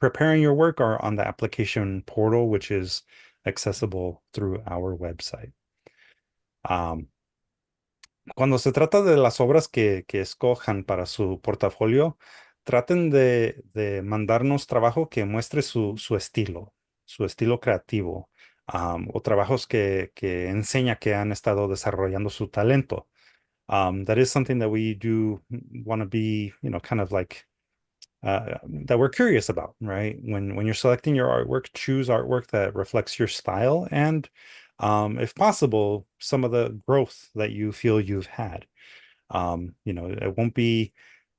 A: preparing your work are on the application portal, which is accessible through our website. Cuando se trata de las obras que escojan para su portafolio, traten de mandarnos trabajo que muestre su estilo creativo, o trabajos que enseña que han estado desarrollando su talento. That is something that we do want to be, kind of like that we're curious about, right? When you're selecting your artwork, choose artwork that reflects your style and, if possible, some of the growth that you feel you've had. It won't be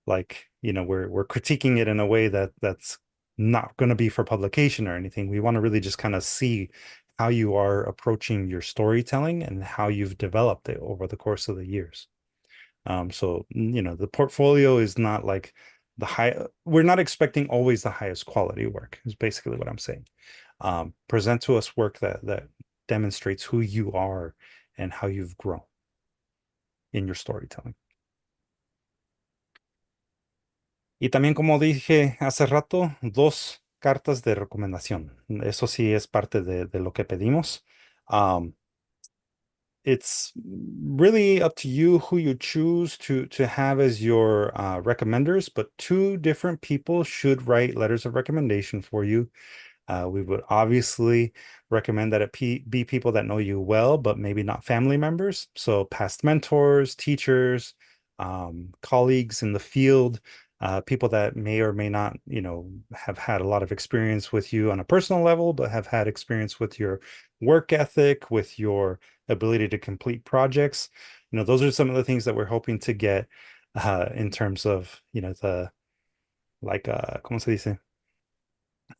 A: like, we're critiquing it in a way that's not going to be for publication or anything. We want to really just kind of see how you are approaching your storytelling and how you've developed it over the course of the years. So, the portfolio is not like we're not expecting always the highest quality work, is basically what I'm saying. Present to us work that demonstrates who you are and how you've grown in your storytelling. Y también, como dije hace rato, 2 cartas de recomendación. Eso sí es parte de lo que pedimos. It's really up to you who you choose to have as your recommenders, but 2 different people should write letters of recommendation for you. We would obviously recommend that it be people that know you well, but maybe not family members. So past mentors, teachers, colleagues in the field, people that may or may not, have had a lot of experience with you on a personal level, but have had experience with your work ethic, with your ability to complete projects. Those are some of the things that we're hoping to get in terms of, the like, ¿cómo se dice?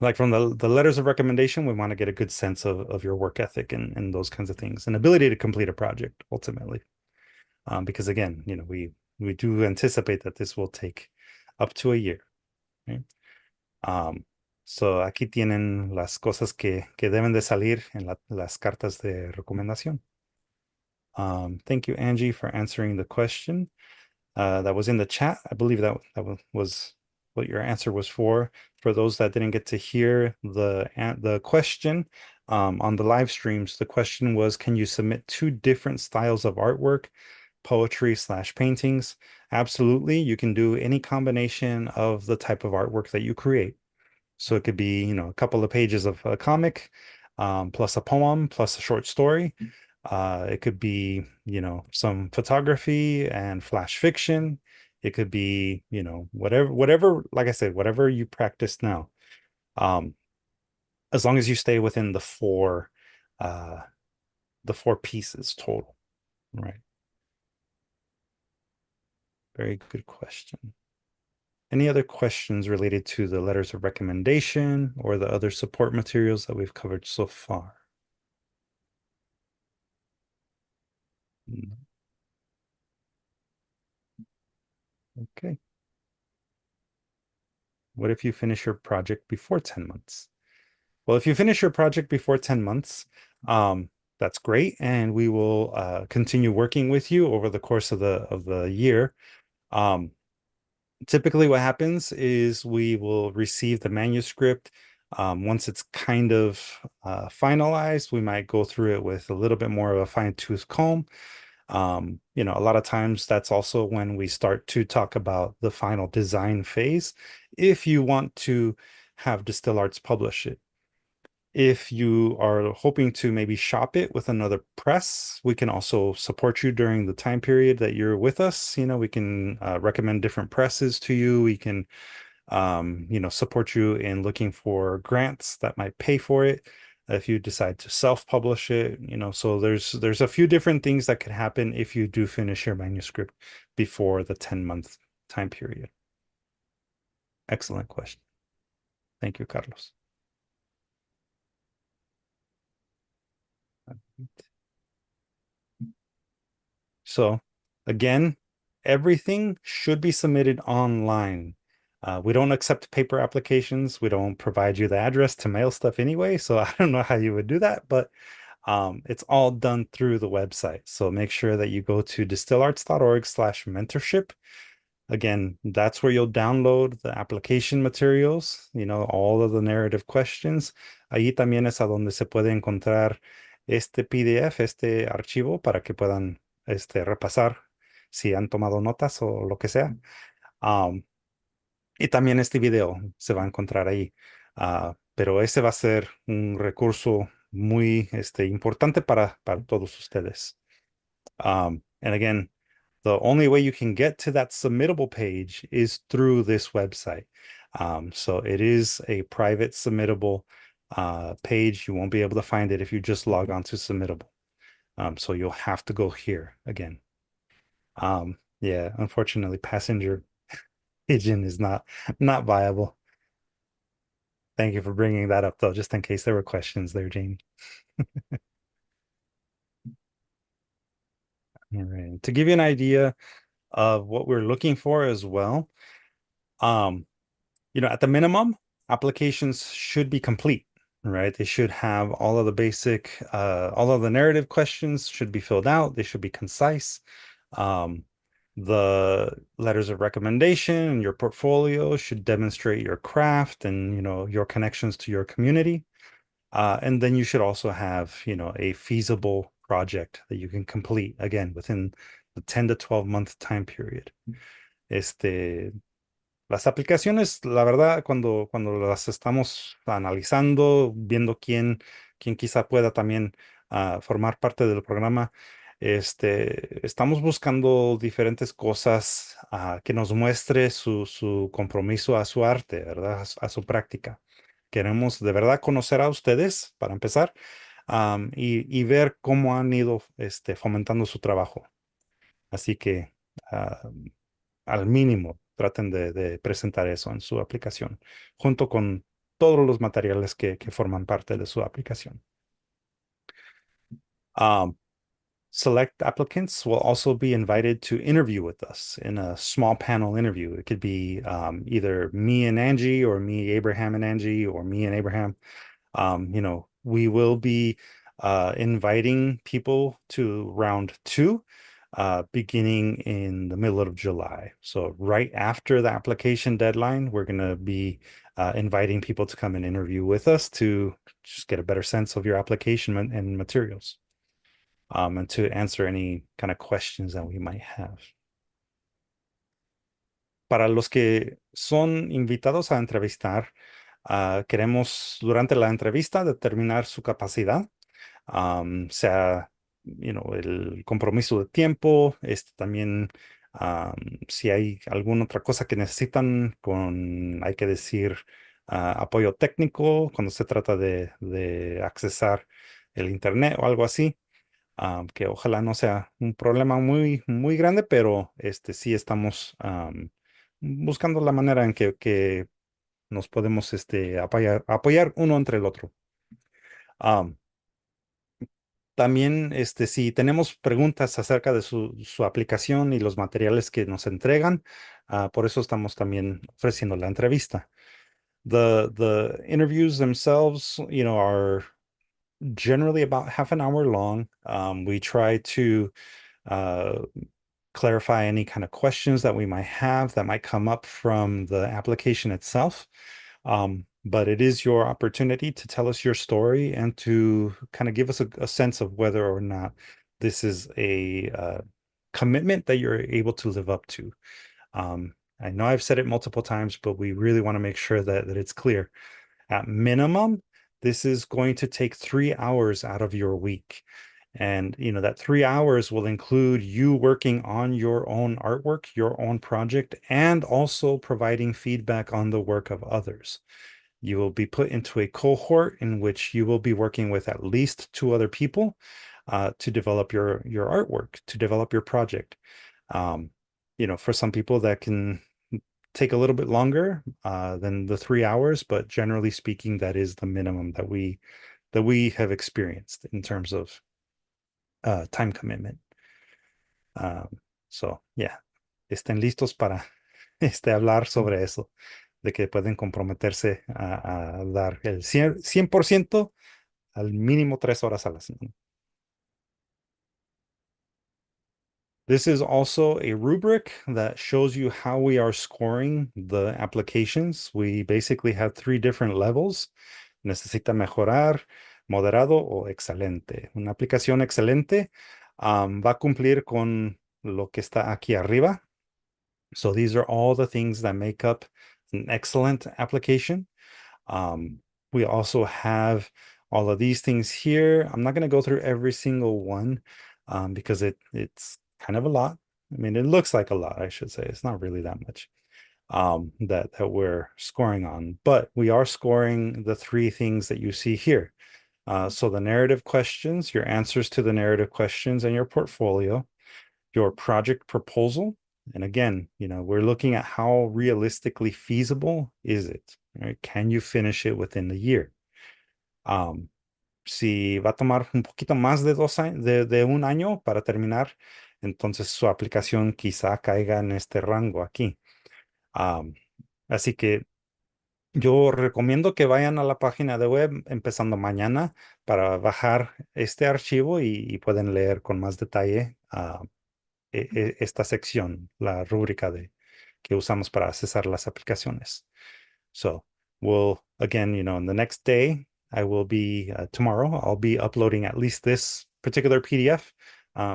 A: Like from the letters of recommendation, we want to get a good sense of your work ethic and those kinds of things and ability to complete a project ultimately. Because again, we do anticipate that this will take up to a year. Right? So aquí tienen las cosas que deben de salir en las cartas de recomendación. Thank you, Angie, for answering the question that was in the chat. I believe that was what your answer was for. For those that didn't get to hear the question on the live streams, the question was, can you submit 2 different styles of artwork, poetry/paintings? Absolutely. You can do any combination of the type of artwork that you create. So it could be, a couple of pages of a comic, plus a poem, plus a short story. It could be, some photography and flash fiction. It could be, whatever, like I said, whatever you practice now. As long as you stay within uh, the 4 pieces total, right? Very good question. Any other questions related to the letters of recommendation or the other support materials that we've covered so far? No. Okay. What if you finish your project before 10 months? Well, if you finish your project before 10 months, that's great. And we will continue working with you over the course of the year. Typically what happens is we will receive the manuscript. Once it's kind of finalized, we might go through it with a little bit more of a fine-tooth comb. A lot of times that's also when we start to talk about the final design phase. If you want to have DSTL Arts publish it, if you are hoping to maybe shop it with another press, we can also support you during the time period that you're with us. We can recommend different presses to you. We can, support you in looking for grants that might pay for it if you decide to self-publish it. So there's a few different things that could happen if you do finish your manuscript before the 10-month time period. Excellent question. Thank you, Carlos. So again, everything should be submitted online. We don't accept paper applications. We don't provide you the address to mail stuff anyway. So I don't know how you would do that, but it's all done through the website. So make sure that you go to distillarts.org/mentorship. Again, that's where you'll download the application materials, all of the narrative questions. Allí también es a donde se puede encontrar este PDF, este archivo, para que puedan repasar si han tomado notas o lo que sea. Um, y también este video se va a encontrar ahí. Pero ese va a ser un recurso muy importante para todos ustedes. And again, the only way you can get to that submittable page is through this website. So it is a private submittable page. You won't be able to find it if you just log on to submittable. So you'll have to go here again. Yeah, unfortunately, passenger pigeon is not viable. Thank you for bringing that up, though, just in case there were questions there, Jamie. All right. To give you an idea of what we're looking for as well, at the minimum, applications should be complete, right? They should have all of the basic, all of the narrative questions should be filled out. They should be concise. The letters of recommendation and your portfolio should demonstrate your craft and, your connections to your community. And then you should also have, a feasible project that you can complete, again, within the 10 to 12 month time period. Las aplicaciones, la verdad, cuando las estamos analizando, viendo quién quizá pueda también formar parte del programa, estamos buscando diferentes cosas que nos muestre su compromiso a su arte, ¿verdad? A su práctica. Queremos de verdad conocer a ustedes, para empezar, y ver cómo han ido fomentando su trabajo. Así que al mínimo traten de presentar eso en su aplicación, junto con todos los materiales que forman parte de su aplicación. Select applicants will also be invited to interview with us in a small panel interview. It could be either me and Angie, or me, Abraham and Angie, or me and Abraham. We will be inviting people to round 2, beginning in the middle of July. So right after the application deadline, we're going to be inviting people to come and interview with us to just get a better sense of your application and materials, and to answer any kind of questions that we might have. Para los que son invitados a entrevistar, queremos durante la entrevista determinar su capacidad, sea, el compromiso de tiempo, también si hay alguna otra cosa que necesitan, hay que decir, apoyo técnico cuando se trata de accesar el internet o algo así. Que ojalá no sea un problema muy, muy grande, pero sí estamos buscando la manera en que nos podemos apoyar uno entre el otro. Um, También, si tenemos preguntas acerca de su aplicación y los materiales que nos entregan, por eso estamos también ofreciendo la entrevista. The interviews themselves, are generally about half an hour long. We try to clarify any kind of questions that we might have that might come up from the application itself. But it is your opportunity to tell us your story and to kind of give us a sense of whether or not this is a commitment that you're able to live up to. I know I've said it multiple times, but we really want to make sure that it's clear. At minimum, this is going to take 3 hours out of your week. And that 3 hours will include you working on your own artwork, your own project, and also providing feedback on the work of others. You will be put into a cohort in which you will be working with at least two other people to develop your artwork, to develop your project. For some people that can take a little bit longer than the 3 hours, but generally speaking, that is the minimum that we have experienced in terms of time commitment. So, yeah, estén listos para hablar sobre eso, de que pueden comprometerse a dar el 100% al mínimo 3 horas a la semana. This is also a rubric that shows you how we are scoring the applications. We basically have 3 different levels. Necesita mejorar, moderado o excelente. Una aplicación excelente va a cumplir con lo que está aquí arriba. So these are all the things that make up an excellent application. We also have all of these things here. I'm not going to go through every single one because it's kind of a lot. I mean, it looks like a lot, I should say. It's not really that much that we're scoring on, but we are scoring the 3 things that you see here. So the narrative questions, your answers to the narrative questions, and your portfolio, your project proposal. And again, we're looking at how realistically feasible is it, right? Can you finish it within the year? Si va a tomar un poquito más de 2 años, de un año para terminar, entonces su aplicación quizá caiga en este rango aquí. Así que yo recomiendo que vayan a la página de web empezando mañana para bajar este archivo y pueden leer con más detalle esta sección, la rúbrica que usamos para accesar las aplicaciones. So we'll, again, in the next day, tomorrow, I'll be uploading at least this particular PDF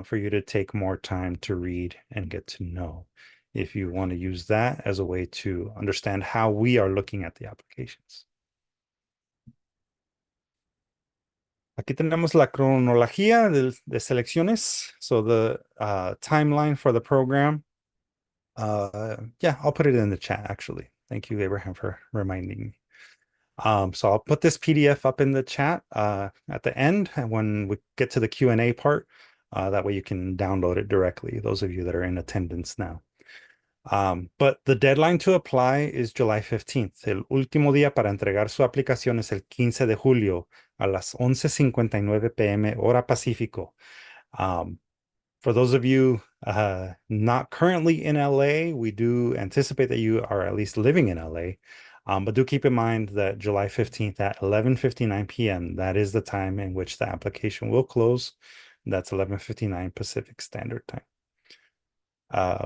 A: for you to take more time to read and get to know if you want to use that as a way to understand how we are looking at the applications. Aquí tenemos la cronología de selecciones. So the timeline for the program. Yeah, I'll put it in the chat, actually. Thank you, Abraham, for reminding me. So I'll put this PDF up in the chat at the end, and when we get to the Q&A part, that way you can download it directly, those of you that are in attendance now. But the deadline to apply is July 15th. El último día para entregar su aplicación es el 15 de julio a las 11:59 p.m. hora Pacífico. For those of you not currently in LA, we do anticipate that you are at least living in LA. But do keep in mind that July 15th at 11:59 p.m., that is the time in which the application will close. That's 11:59 Pacific Standard Time.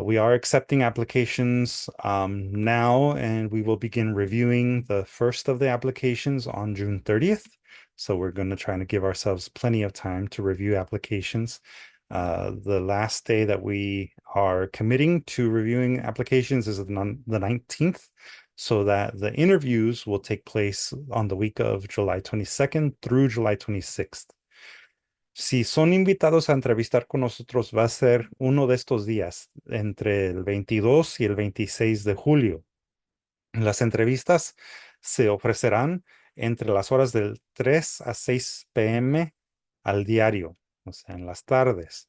A: We are accepting applications now, and we will begin reviewing the first of the applications on June 30th. So we're going to try to give ourselves plenty of time to review applications. The last day that we are committing to reviewing applications is the 19th, so that the interviews will take place on the week of July 22nd through July 26th. Si son invitados a entrevistar con nosotros, va a ser uno de estos días, entre el 22 y el 26 de julio. Las entrevistas se ofrecerán entre las horas del 3 a 6 p.m. al diario, o sea, en las tardes.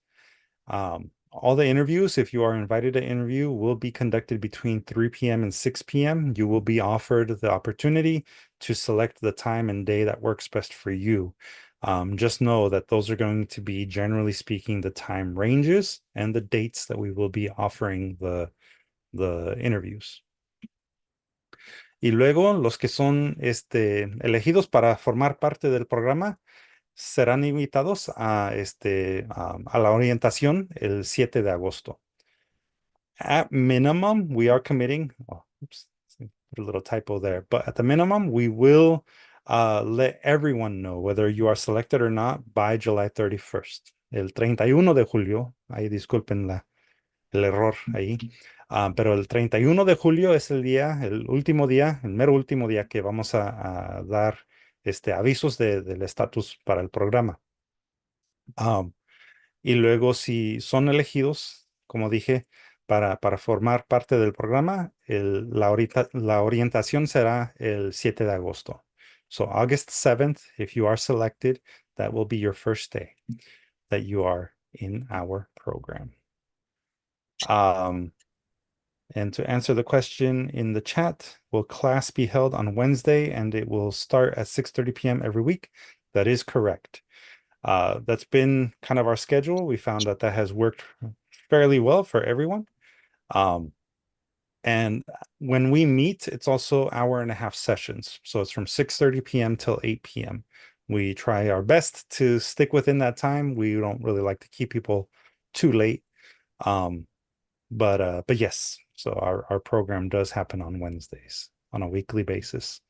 A: All the interviews, if you are invited to interview, will be conducted between 3 p.m. and 6 p.m. You will be offered the opportunity to select the time and day that works best for you. Just know that those are going to be, generally speaking, the time ranges and the dates that we will be offering the interviews. Y luego, los que son elegidos para formar parte del programa serán invitados a la orientación el 7 de agosto. At minimum, we are committing. Oh, oops, put a little typo there. But at the minimum, we will let everyone know whether you are selected or not by July 31st. El 31 de julio, ahí disculpen el error ahí. Pero el 31 de julio es el día, el último día, el mero último día que vamos a dar avisos del estatus para el programa. Y luego, si son elegidos, como dije, para formar parte del programa, la orientación será el 7 de agosto. So August 7th, if you are selected, that will be your first day that you are in our program. And to answer the question in the chat, will class be held on Wednesday and it will start at 6:30 p.m. every week? That is correct. That's been kind of our schedule. We found that has worked fairly well for everyone. And when we meet, it's also 1.5 hour sessions. So it's from 6:30 p.m. till 8 p.m. We try our best to stick within that time. We don't really like to keep people too late. But yes, so our program does happen on Wednesdays on a weekly basis.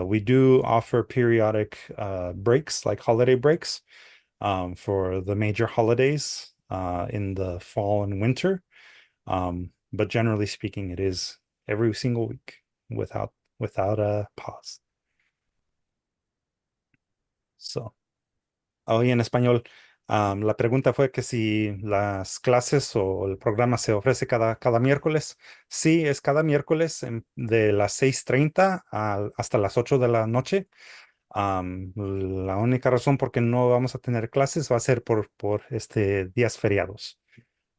A: We do offer periodic breaks, like holiday breaks, for the major holidays in the fall and winter. But generally speaking, it is every single week without a pause. So, hoy en español, la pregunta fue que si las clases o el programa se ofrece cada miércoles. Sí, es cada miércoles de las 6:30 hasta las 8 de la noche. La única razón por qué no vamos a tener clases va a ser por días feriados.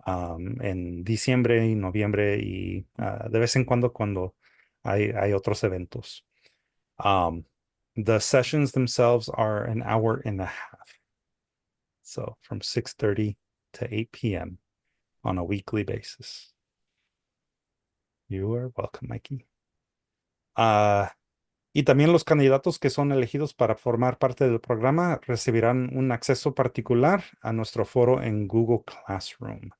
A: En diciembre y noviembre y de vez en cuando hay otros eventos. The sessions themselves are 1.5 hours. So from 6:30 to 8 p.m. on a weekly basis. You are welcome, Mikey. Y también los candidatos que son elegidos para formar parte del programa recibirán un acceso particular a nuestro foro en Google Classroom.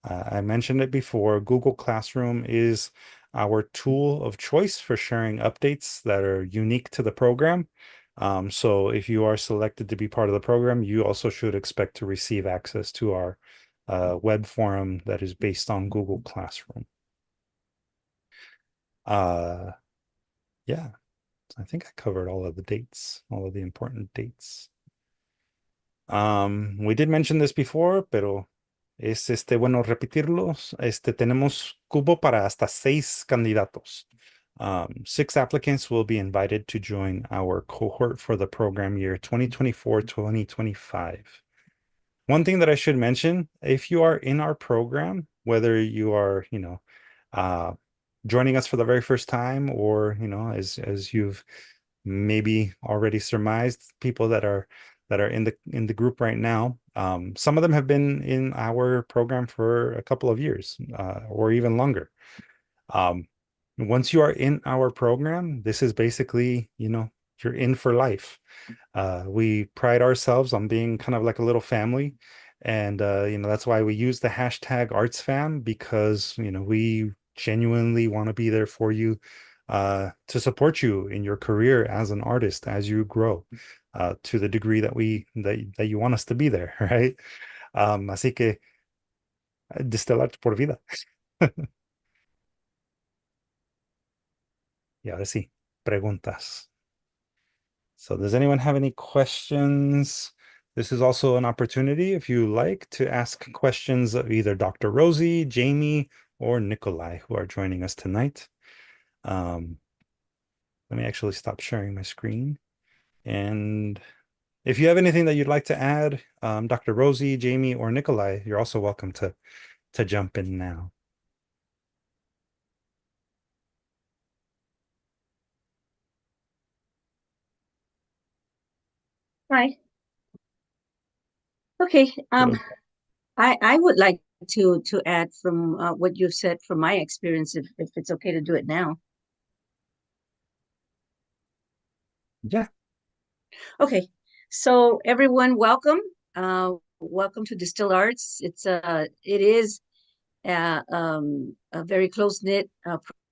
A: I mentioned it before. Google Classroom is our tool of choice for sharing updates that are unique to the program. So if you are selected to be part of the program, you also should expect to receive access to our web forum that is based on Google Classroom. Yeah. I think I covered all of the dates, all of the important dates. We did mention this before, pero es bueno repetirlos. Tenemos cubo para hasta 6 candidatos. 6 applicants will be invited to join our cohort for the program year 2024-2025. One thing that I should mention, if you are in our program, whether you are, joining us for the very first time, or, as you've maybe already surmised, people that are in the group right now, some of them have been in our program for a couple of years, or even longer. Once you are in our program, this is basically, you're in for life. We pride ourselves on being kind of like a little family. And, that's why we use the hashtag ArtsFam, because, we genuinely want to be there for you, to support you in your career as an artist, as you grow, to the degree that that you want us to be there, right? Así que, DSTL Arts por vida. Y ahora sí, preguntas. So does anyone have any questions? This is also an opportunity, if you like, to ask questions of either Dr. Rosie, Jamie, or Nikolai, who are joining us tonight. Let me actually stop sharing my screen. And if you have anything that you'd like to add, Dr. Rosie, Jamie, or Nikolai, you're also welcome to jump in now.
C: Hi. Okay. I would like to add from what you've said from my experience, if it's okay to do it now.
A: Yeah.
C: Okay. So everyone, welcome. Welcome to DSTL Arts. It is a very close-knit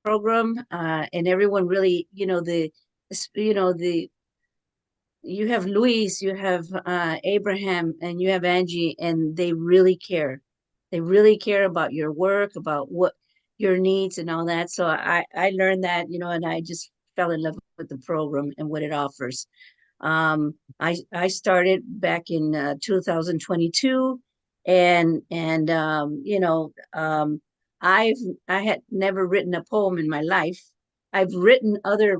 C: program, and everyone really, you have Luis, you have Abraham, and you have Angie, and they really care. They really care about your work, about what your needs and all that. So I learned that, and I just fell in love with the program and what it offers. I started back in 2022, and I've I had never written a poem in my life. I've written other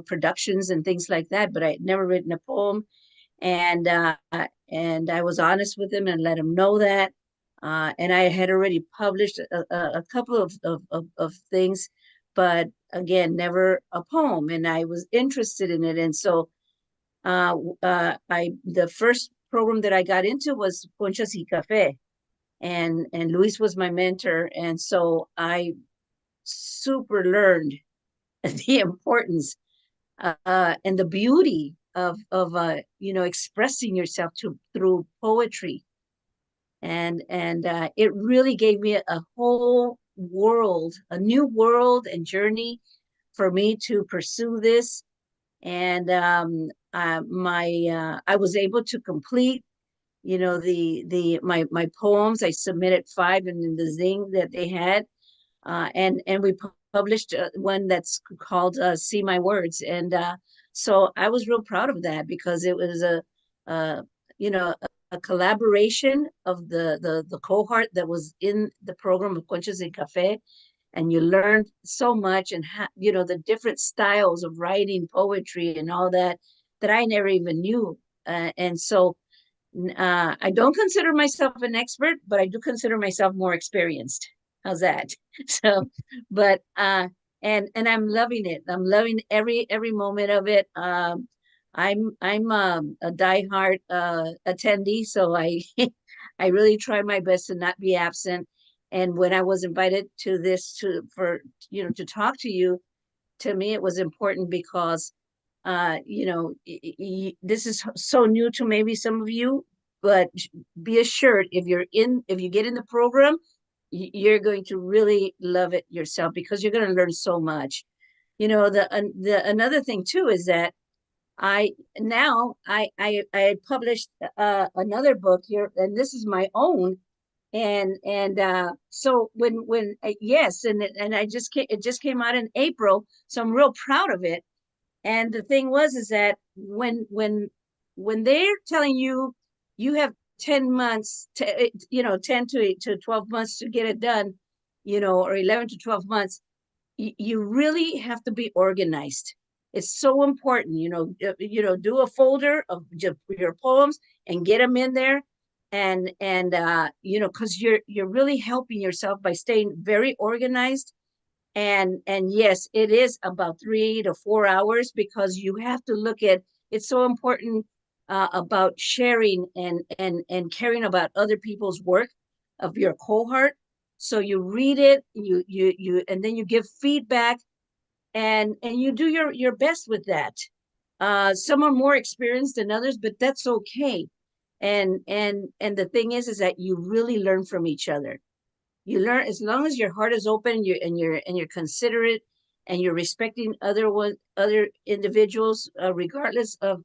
C: productions and things like that, but I had never written a poem. And I was honest with him and let him know that. And I had already published a couple of things, but again, never a poem. And I was interested in it, and so I the first program that I got into was Conchas y Café, and Luis was my mentor, and so I super learned the importance and the beauty of expressing yourself through poetry, and it really gave me a whole world, a new world and journey for me to pursue this. And I was able to complete, my poems. I submitted five in the zine that they had, and we published one that's called "See My Words," and so I was real proud of that because it was a you know a collaboration of the cohort that was in the program of Conchas y Café, and you learned so much, and the different styles of writing poetry and all that I never even knew. And so I don't consider myself an expert, but I do consider myself more experienced. How's that? So, but and I'm loving it. I'm loving every moment of it. I'm a diehard attendee, so I I really try my best to not be absent. And when I was invited to this to talk to you, to me it was important because this is so new to maybe some of you, but be assured if you get in the program, you're going to really love it yourself because you're going to learn so much. The another thing too is that I had published another book here, and this is my own. And so when yes, and it just came out in April, so I'm real proud of it. And the thing was is that when they're telling you you have 10 months, 10 to 12 months to get it done, or 11 to 12 months, you really have to be organized. It's so important, do a folder of your poems and get them in there. And because you're really helping yourself by staying very organized. And yes, it is about 3 to 4 hours because you have to look at, it's so important about sharing and caring about other people's work of your cohort. So you read it, and then you give feedback, and you do your best with that. Some are more experienced than others, but that's okay. And the thing is that you really learn from each other. You learn as long as your heart is open, you're considerate, and you're respecting other individuals, regardless of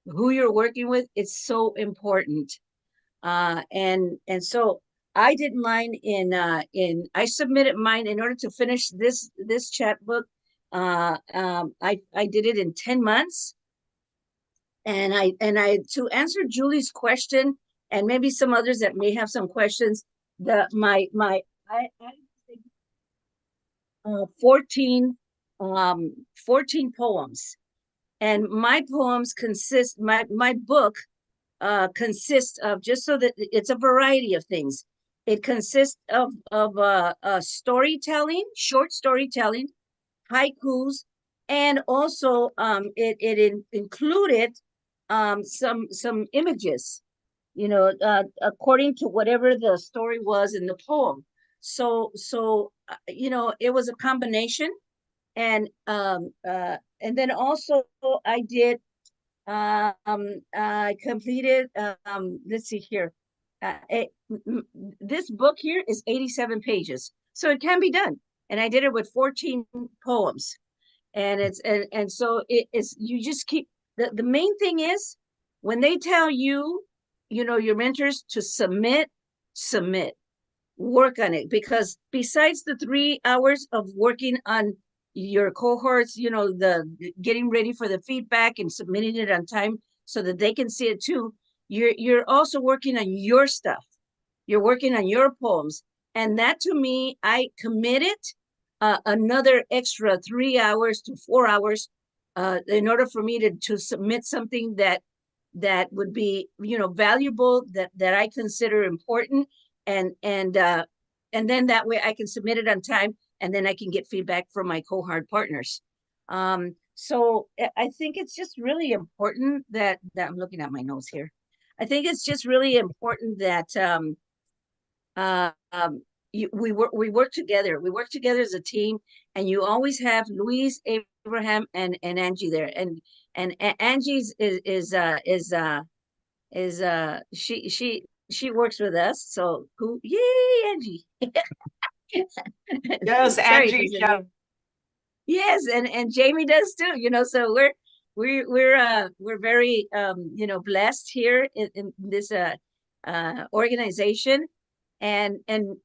C: who you're working with. It's so important. And so I did mine in I submitted mine in order to finish this chapbook. I did it in 10 months. And I to answer Julie's question, and maybe some others that may have some questions, the my I 14 14 poems, and my poems consist my book consists of, just so that it's a variety of things. It consists of storytelling, short storytelling, haikus, and also included some images, according to whatever the story was in the poem. So it was a combination. And then also I completed, let's see here, this book here is 87 pages, so it can be done. And I did it with 14 poems. And and so it is, you just keep, the main thing is when they tell you, your mentors to submit, work on it, because besides the 3 hours of working on your cohorts, the getting ready for the feedback and submitting it on time so that they can see it too, you're also working on your stuff. You're working on your poems. And that, to me, I committed another extra 3 hours to 4 hours in order for me to submit something that would be, valuable, that I consider important, and and then that way I can submit it on time, and then I can get feedback from my cohort partners. So I think it's just really important that I'm looking at my notes here. I think it's just really important that we work together. We work together as a team, and you always have Luis, Abraham, and Angie there. And Angie's she works with us. So who? Yay, Angie!
D: Yes,
C: Sorry,
D: Angie.
C: yes, and Jamie does too. So we're very blessed here in this organization. And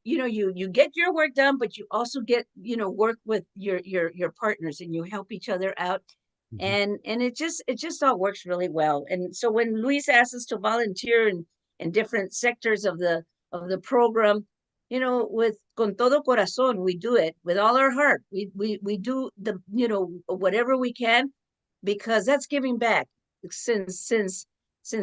C: you get your work done, but you also get work with your partners, and you help each other out. And it just all works really well. And so when Luis asks us to volunteer in different sectors of the program, with con todo corazón, we do it with all our heart. We do the whatever we can, because that's giving back. Since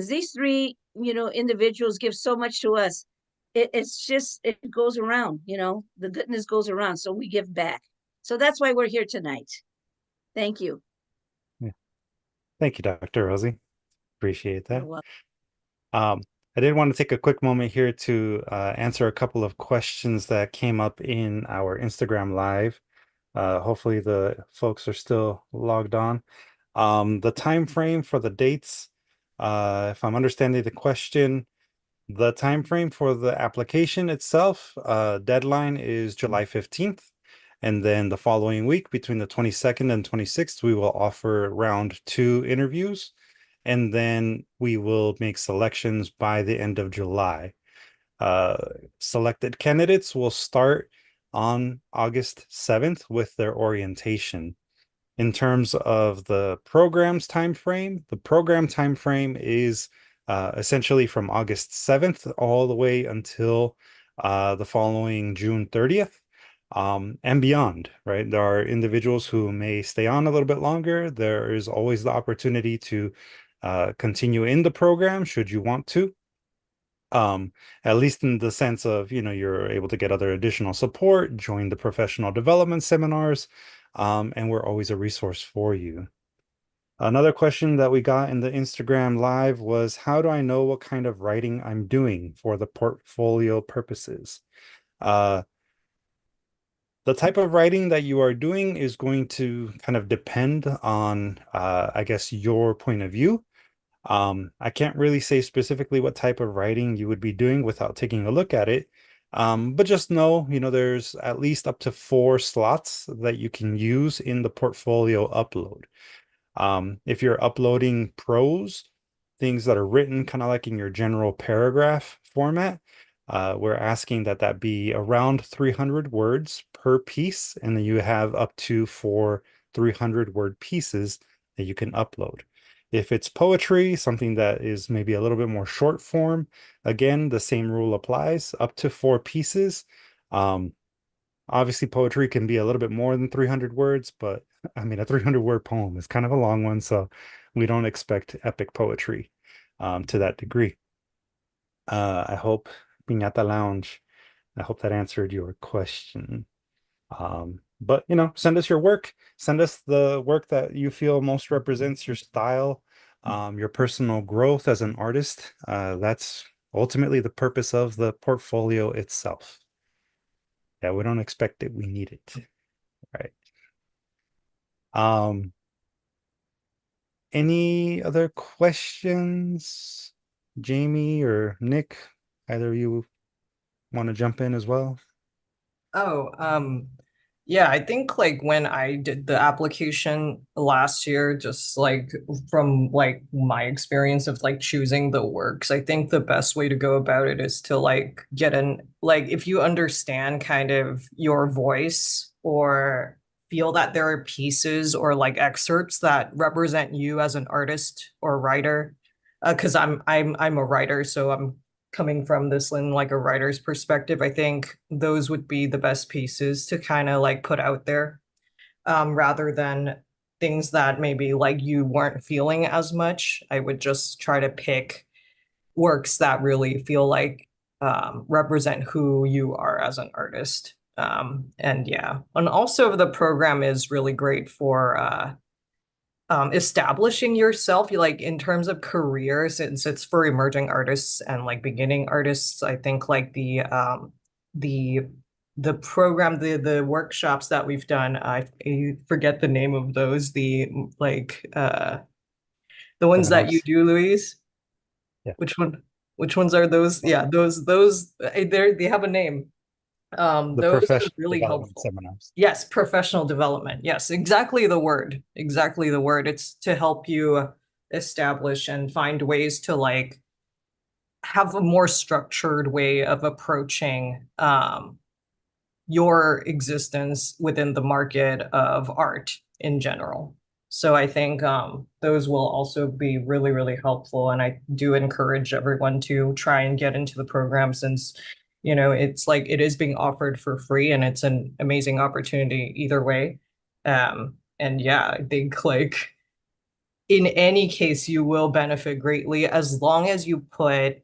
C: these three individuals give so much to us, it goes around. The goodness goes around, so we give back. So that's why we're here tonight. Thank you.
A: Yeah. Thank you, Dr. Rosie. Appreciate that.
C: You're welcome.
A: I did want to take a quick moment here to answer a couple of questions that came up in our Instagram live. Hopefully the folks are still logged on. The time frame for the dates, if I'm understanding the question, the time frame for the application itself, deadline is July 15th. And then the following week, between the 22nd and 26th, we will offer round 2 interviews. And then we will make selections by the end of July. Selected candidates will start on August 7th with their orientation. In terms of the program's time frame, the program time frame is essentially from August 7th all the way until the following June 30th. And beyond, right? There are individuals who may stay on a little bit longer. There is always the opportunity to continue in the program should you want to. At least in the sense of, you're able to get other additional support, join the professional development seminars, and we're always a resource for you. Another question that we got in the Instagram live was, how do I know what kind of writing I'm doing for the portfolio purposes? The type of writing that you are doing is going to kind of depend on, I guess, your point of view. I can't really say specifically what type of writing you would be doing without taking a look at it. But just know, there's at least up to 4 slots that you can use in the portfolio upload. If you're uploading prose, things that are written kind of like in your general paragraph format, we're asking that be around 300 words per piece, and then you have up to 4 300-word pieces that you can upload. If it's poetry, something that is maybe a little bit more short form, again, the same rule applies, up to 4 pieces. Obviously, poetry can be a little bit more than 300 words, but I mean, a 300-word poem is kind of a long one, so we don't expect epic poetry to that degree. I hope, Piñata Lounge, I hope that answered your question. But, send us your work. Send us the work that you feel most represents your style, your personal growth as an artist. That's ultimately the purpose of the portfolio itself. Yeah, we don't expect it, we need it. Right. Any other questions? Jamie or Nick, either of you want to jump in as well?
D: Oh, yeah, I think like when I did the application last year, just like from like my experience of like choosing the works, I think the best way to go about it is to like get an like if you understand kind of your voice or feel that there are pieces or like excerpts that represent you as an artist or writer, because I'm a writer, so I'm coming from this in like a writer's perspective, I think those would be the best pieces to kind of like put out there, rather than things that maybe like you weren't feeling as much. I would just try to pick works that really feel like represent who you are as an artist. And yeah, and also the program is really great for establishing yourself like in terms of career, since it's for emerging artists and like beginning artists. I think like the the program, the workshops that we've done, I forget the name of those, the like the ones that you
A: Seminars.
D: do, Louise.
A: Yeah.
D: which one which ones are those? Yeah, those they have a name.
A: The
D: Those are
A: professional
D: really
A: development
D: helpful.
A: seminars.
D: Yes, professional development. Yes, exactly the word. Exactly the word. It's to help you establish and find ways to like have a more structured way of approaching your existence within the market of art in general. So I think those will also be really, really helpful. And I do encourage everyone to try and get into the program, since, you know, it's like it is being offered for free and it's an amazing opportunity either way. And yeah, I think like in any case, you will benefit greatly as long as you put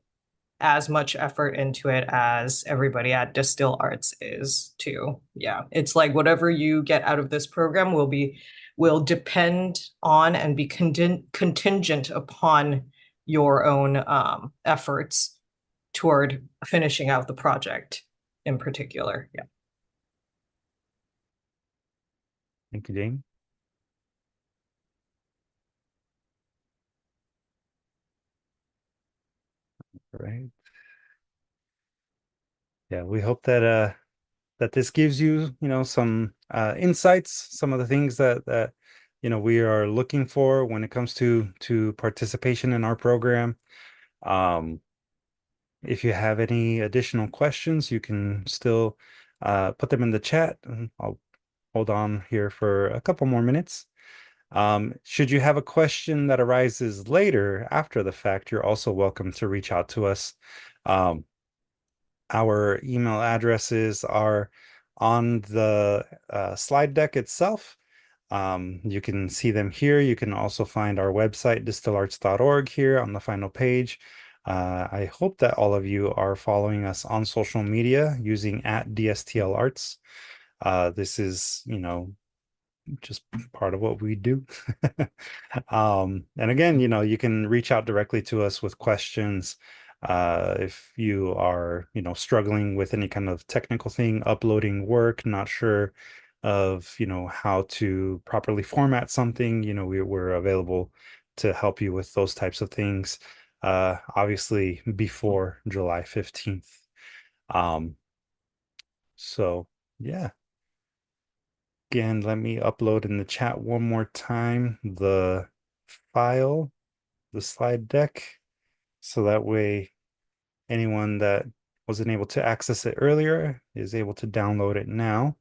D: as much effort into it as everybody at DSTL Arts is too. Yeah, it's like whatever you get out of this program will depend on and be contingent upon your own efforts toward finishing out the project in particular. Yeah.
A: Thank you, Jane. All right. Yeah, we hope that that this gives you, some insights, some of the things that we are looking for when it comes to participation in our program. Um, if you have any additional questions, you can still put them in the chat, and I'll hold on here for a couple more minutes. Should you have a question that arises later after the fact, you're also welcome to reach out to us. Our email addresses are on the slide deck itself. You can see them here. You can also find our website, distillarts.org, here on the final page. I hope that all of you are following us on social media using @DSTL Arts. This is, just part of what we do. And again, you can reach out directly to us with questions. If you are, struggling with any kind of technical thing, uploading work, not sure of, how to properly format something, we're available to help you with those types of things. Obviously before July 15th. So yeah. Again, let me upload in the chat one more time the file, the slide deck, so that way anyone that wasn't able to access it earlier is able to download it now.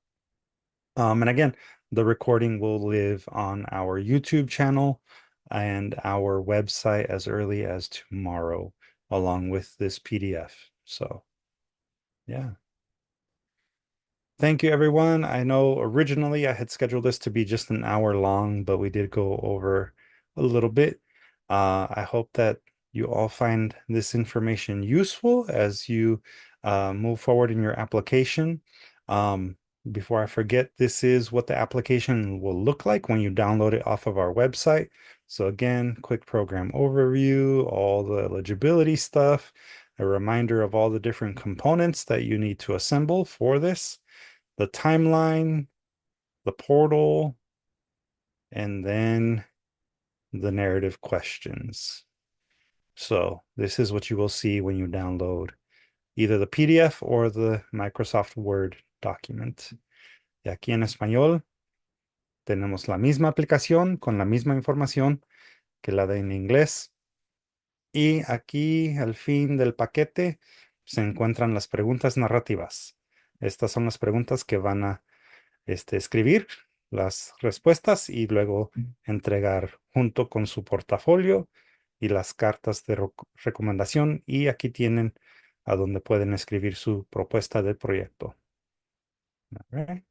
A: And again, the recording will live on our YouTube channel and our website as early as tomorrow, along with this PDF. So, yeah. Thank you, everyone. I know originally I had scheduled this to be just an hour long, but we did go over a little bit. I hope that you all find this information useful as you move forward in your application. Before I forget, this is what the application will look like when you download it off of our website. So again, quick program overview, all the eligibility stuff, a reminder of all the different components that you need to assemble for this, the timeline, the portal, and then the narrative questions. So this is what you will see when you download either the PDF or the Microsoft Word document. Y aquí en español tenemos la misma aplicación con la misma información que la de en inglés. Y aquí al fin del paquete se encuentran las preguntas narrativas. Estas son las preguntas que van a escribir las respuestas y luego entregar junto con su portafolio y las cartas de recomendación. Y aquí tienen a donde pueden escribir su propuesta de proyecto. All right.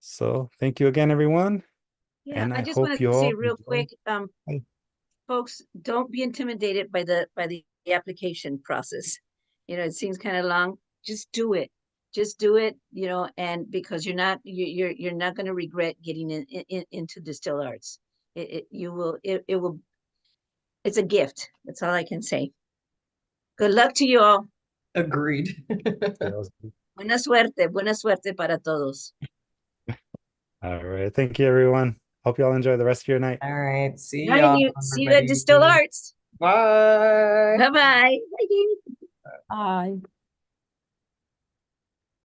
A: So thank you again, everyone.
C: Yeah,
A: And
C: I
A: I
C: just
A: hope
C: want
A: you
C: to say
A: all
C: real
A: enjoy.
C: quick,
A: Hey.
C: folks, don't be intimidated by the application process. You know, it seems kind of long. Just do it. Just do it, you know, and because you're not going to regret getting into DSTL Arts. It will, it's a gift. That's all I can say. Good luck to you all.
D: Agreed.
C: Buena suerte para todos.
A: All right. Thank you, everyone. Hope you all enjoy the rest of your night.
D: All right. See
C: Bye,
D: y'all,
C: see you at
D: everybody.
C: DSTL Arts.
D: Bye.
C: Bye-bye. Bye.
B: Aye.